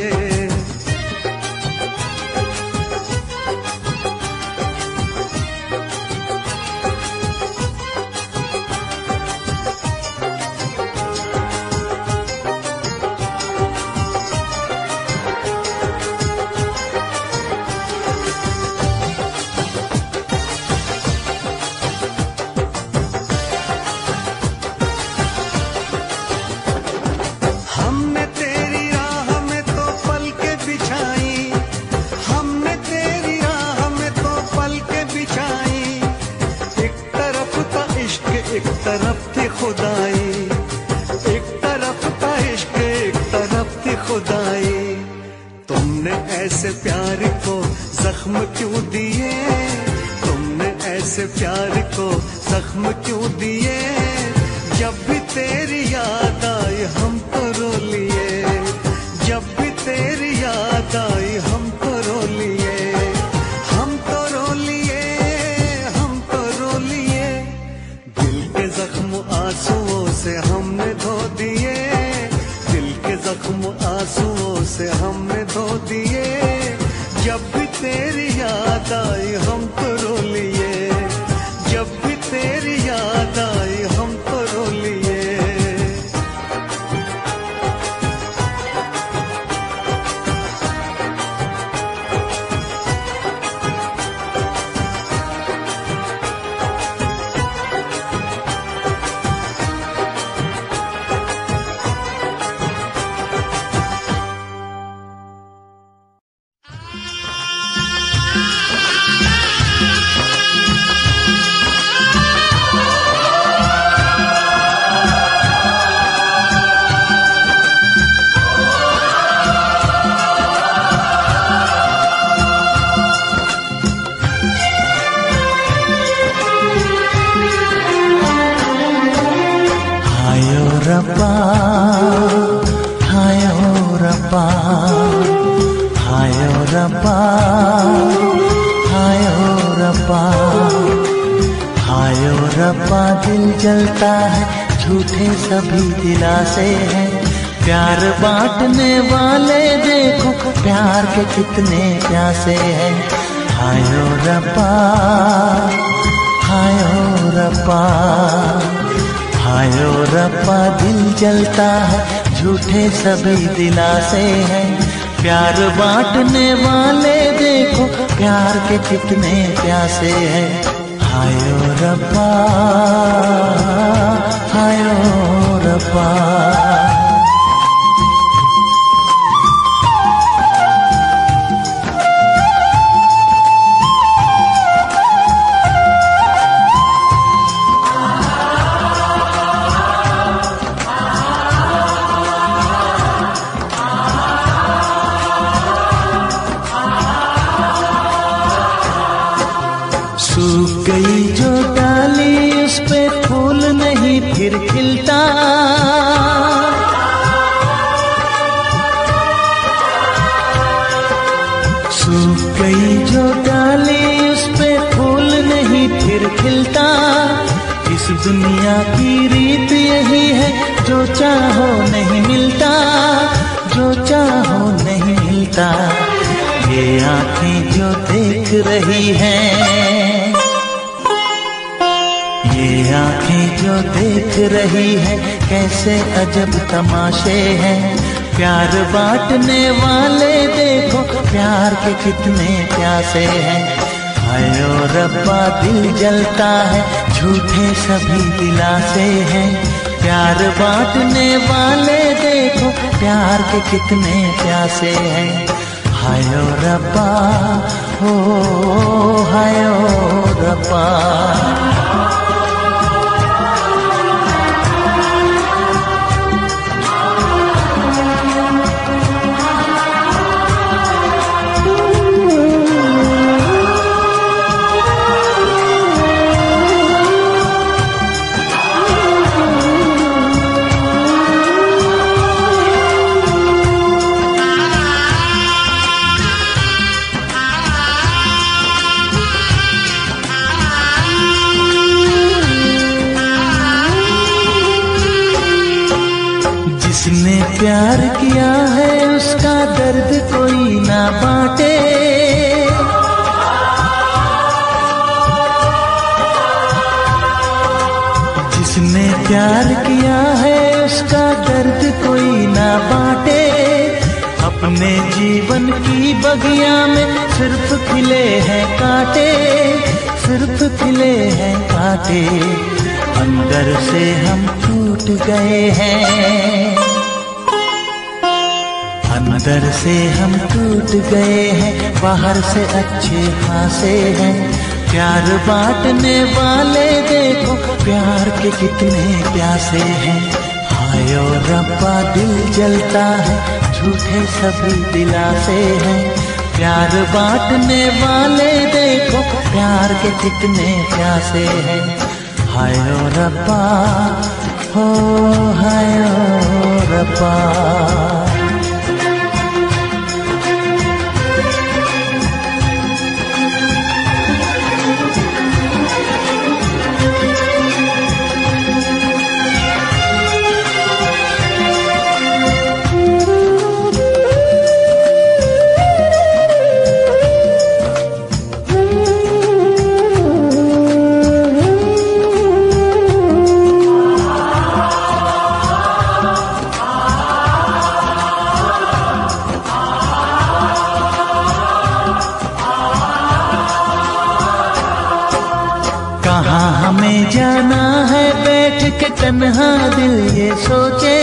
हमने तेरी राह में तो पलकें बिछाई, हमने तेरी राह में तो पलकें बिछाई। एक तरफ था इश्क एक तरफ थी खुदाई, एक तरफ था इश्क एक तरफ थी खुदाई। तुमने ऐसे प्यार को जख्म क्यों दिए, तुमने ऐसे प्यार को जख्म क्यों दिए। जब भी तेरी याद आई हमको रो लिए, जब भी तेरी याद आई हमको रो लिए, हमको रो लिए, हमको रो लिए। दिल के जख्म आंसुओं से हमने धो दिए, दिल के जख्म आंसुओं से हमने धो दिए। जब भी तेरी याद आई हमको रो लिए, जब भी तेरी याद आई हमको रो लिए। हायो रब्बा, हायो रब्बा, हायो रब्बा, हायो रब्बा, हायो रब्बा। दिल जलता है झूठे सभी दिलासे हैं, प्यार बांटने वाले देखो प्यार के कितने प्यासे हैं। हायो रब्बा, हायो रब्बा, हायो रब्बा। दिल जलता है झूठे सभी दिलासे हैं, प्यार बांटने वाले देखो प्यार के कितने प्यासे हैं। हायो रब्बा, हायो रब्बा। सूख गई जो डाली उस पे फूल नहीं फिर खिलता, सूख गई जो डाली उस पे फूल नहीं फिर खिलता। इस दुनिया की रीत यही है, जो चाहो नहीं मिलता, जो चाहो नहीं मिलता। ये आंखें जो देख रही हैं, ये आंखें जो देख रही है, कैसे अजब तमाशे हैं। प्यार बांटने वाले देखो प्यार के कितने प्यासे हैं। हायो रब्बा दिल जलता है झूठे सभी दिलासे हैं। प्यार बांटने वाले देखो प्यार के कितने प्यासे हैं। हायो रब्बा हो हायो रब्बा। जीवन की बगिया में सिर्फ खिले हैं कांटे, सिर्फ खिले हैं कांटे। अंदर से हम टूट गए हैं, अंदर से हम टूट गए हैं, बाहर से अच्छे खासे हैं। प्यार बांटने वाले देखो प्यार के कितने प्यासे हैं। हाय ओ रब्बा दिल जलता है, झूठे सभी दिलासे हैं। प्यार बांटने वाले देखो प्यार के कितने प्यासे हैं। हाय ओ रब्बा, हो हाय ओ रब्बा। हमें जाना है बैठ के तन्हा दिल ये सोचे।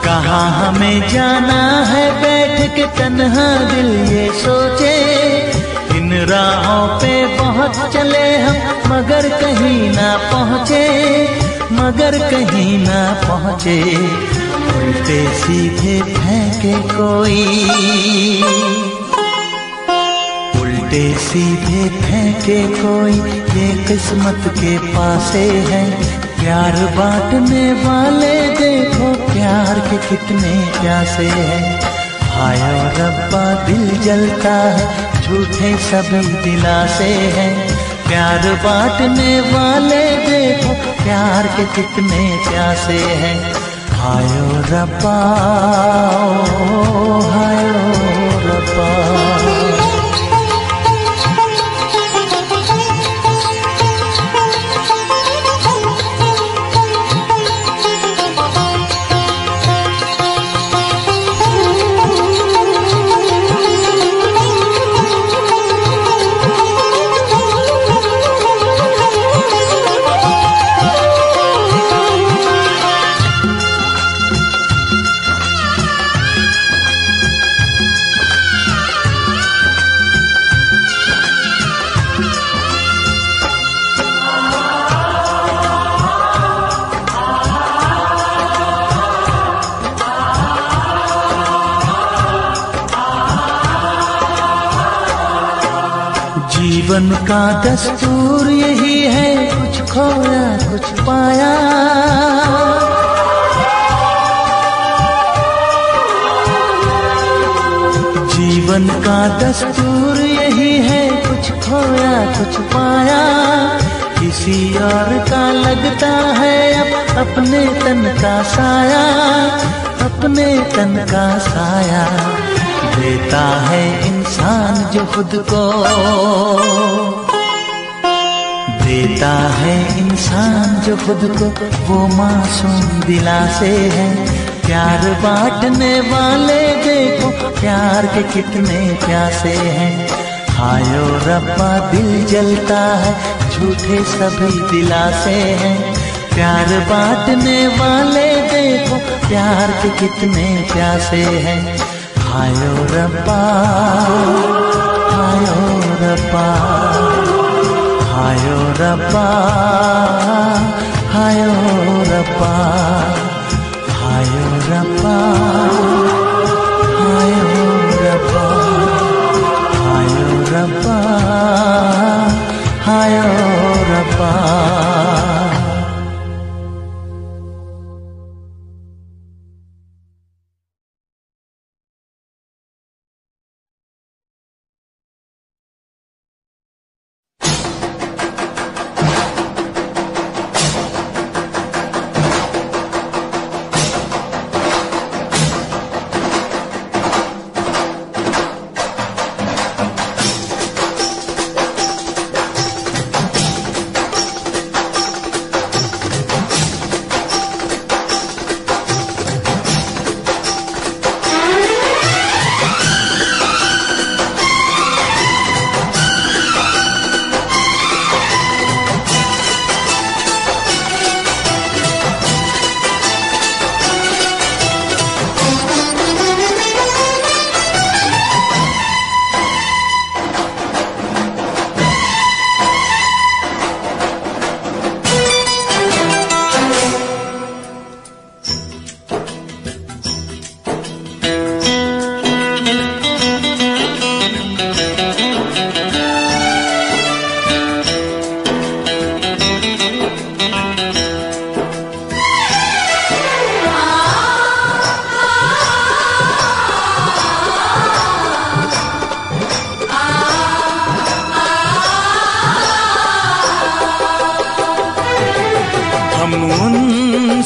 कहाँ हमें जाना है बैठ के तन्हा दिल ये सोचे। इन राहों पे बहुत चले हम मगर कहीं ना पहुँचे, मगर कहीं ना पहुँचे। उल्टे सीधे फेंके कोई, उल्टे सीधे फेंके कोई, ये किस्मत के पासे है। प्यार बांटने वाले देखो प्यार के कितने प्यासे हैं। हाय ओ रब्बा दिल जलता है, झूठे सभी दिलासे हैं। प्यार बांटने वाले देखो प्यार के कितने प्यासे हैं। हाय ओ रब्बा, ओ हाय ओ रब्बा। जीवन का दस्तूर यही है, कुछ खोया कुछ पाया। जीवन का दस्तूर यही है, कुछ खोया कुछ पाया। किसी और का लगता है अब अपने तन का साया, अपने तन का साया। देता है इंसान जो खुद को, देता है इंसान जो खुद को, वो मासूम दिलासे है। प्यार बांटने वाले देखो प्यार के कितने प्यासे हैं। हाय ओ रब्बा दिल जलता है, झूठे सभी दिलासे हैं। प्यार बांटने वाले देखो प्यार के कितने प्यासे हैं। हाय ओ रब्बा, हाय ओ रब्बा, हाय ओ रब्बा, हाय ओ रब्बा, हाय ओ रब्बा, हाय ओ रब्बा, हाय ओ रब्बा, हाय ओ रब्बा।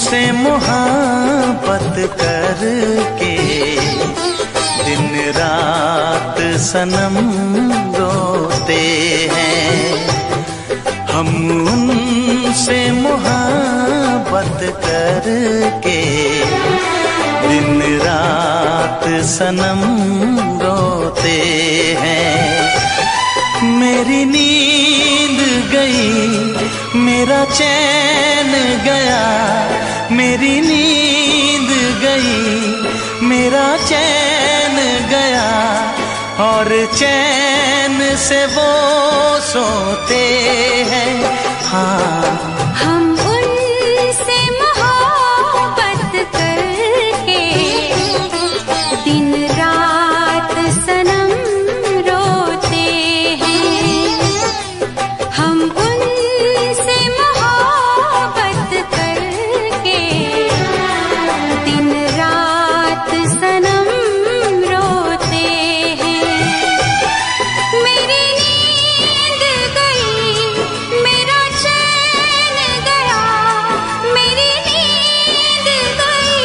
तुमसे मोहब्बत करके दिन रात सनम रोते हैं। हम उनसे मोहब्बत करके दिन रात सनम रोते हैं। मेरी नींद गई, मेरा चैन गया, मेरी नींद गई, मेरा चैन गया, और चैन से वो सोते हैं। हाँ, हम उनसे मोहब्बत करके दिन रात सनम रोते हैं। हम उनसे मोहब्बत करके दिन रात सनम रोते हैं। मेरी नींद गई, मेरा चैन गया, मेरी नींद गई,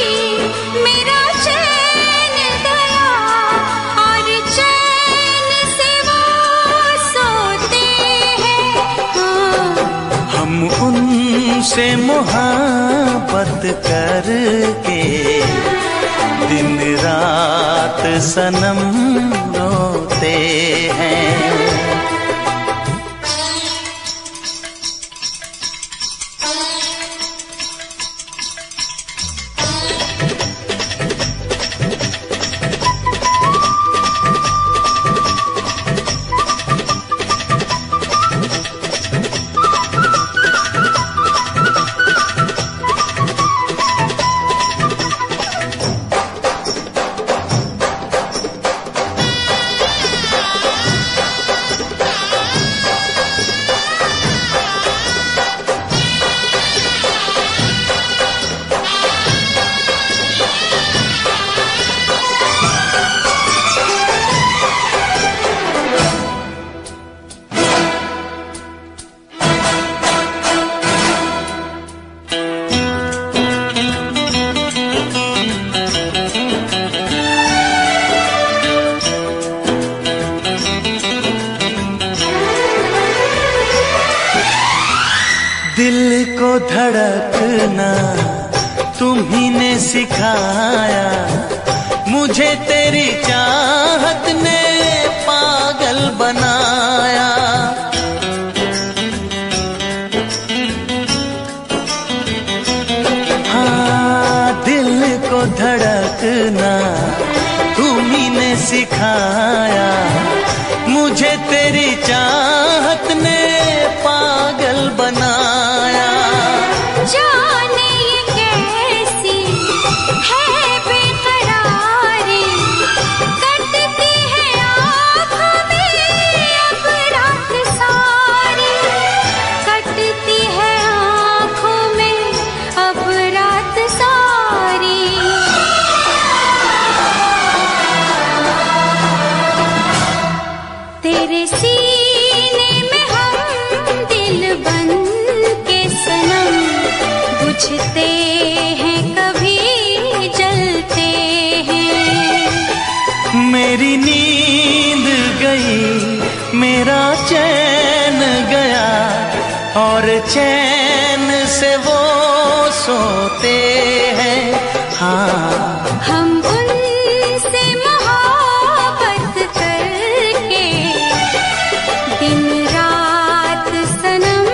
मेरा चैन गया, और चैन से वो सोते हैं। हाँ, हम उनसे मोहब्बत करके दिन रात सनम रोते हैं। दिल को धड़कना तुम्ही ने सिखाया, मुझे तेरी चाहत ने पागल बनाया। हाँ, दिल को धड़कना तुम्ही ने सिखाया, मुझे तेरी चाहत ने पागल बनाया। जाने ये कैसी है बेकरारी, कटती है आँखों में अब रात सारी, कटती है आँखों में अब रात सारी। तेरे सीने में हम दिल बन के सनम बुझते हैं, कभी जलते हैं। मेरी नींद गई, मेरा चैन गया, और चैन से वो सोते हैं। हाँ, हम उनसे मोहब्बत करके दिन रात सनम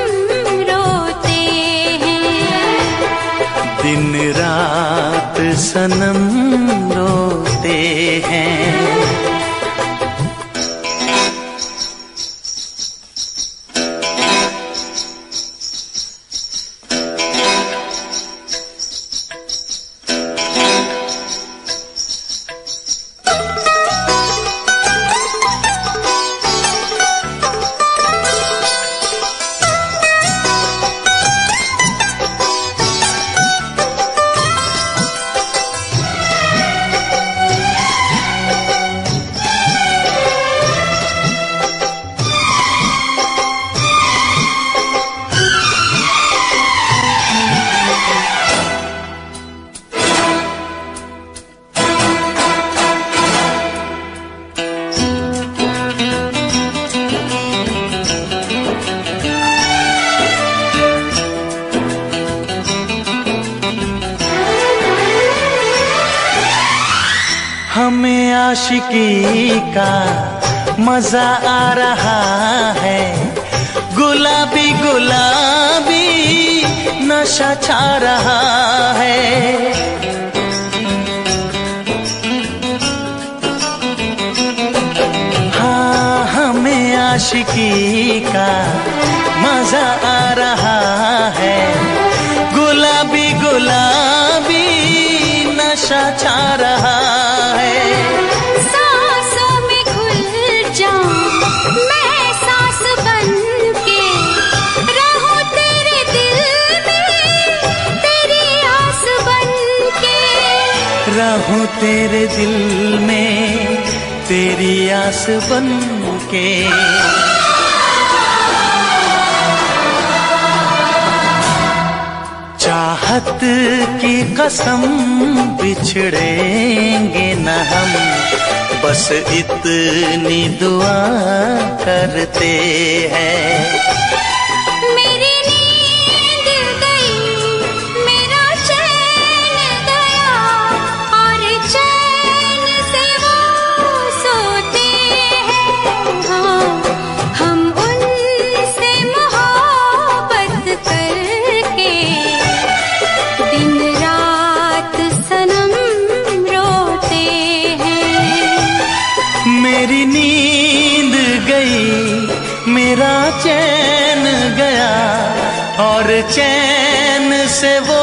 रोते हैं। दिन रात सनम रोते हैं। हमें आशिकी का मजा आ रहा है, गुलाबी गुलाबी नशा छा रहा है। हाँ, हमें आशिकी का मजा आ रहा है, गुलाबी गुलाबी नशा छा रहा है। सांसों में घुल जाऊं मैं सांस बन के, रहूं तेरे दिल में तेरी आस बन के, रहूं तेरे दिल में तेरी आस बन के। चाहत की कसम बिछड़ेंगे न हम, बस इतनी दुआ करते हैं। मेरी नींद गई मेरा चैन गया, और चैन से वो सोते हैं। हाँ, हम उनसे मोहब्बत करके दिन रात सनम रोते हैं। मेरी नींद गई मेरा चैन गया, और चैन से वो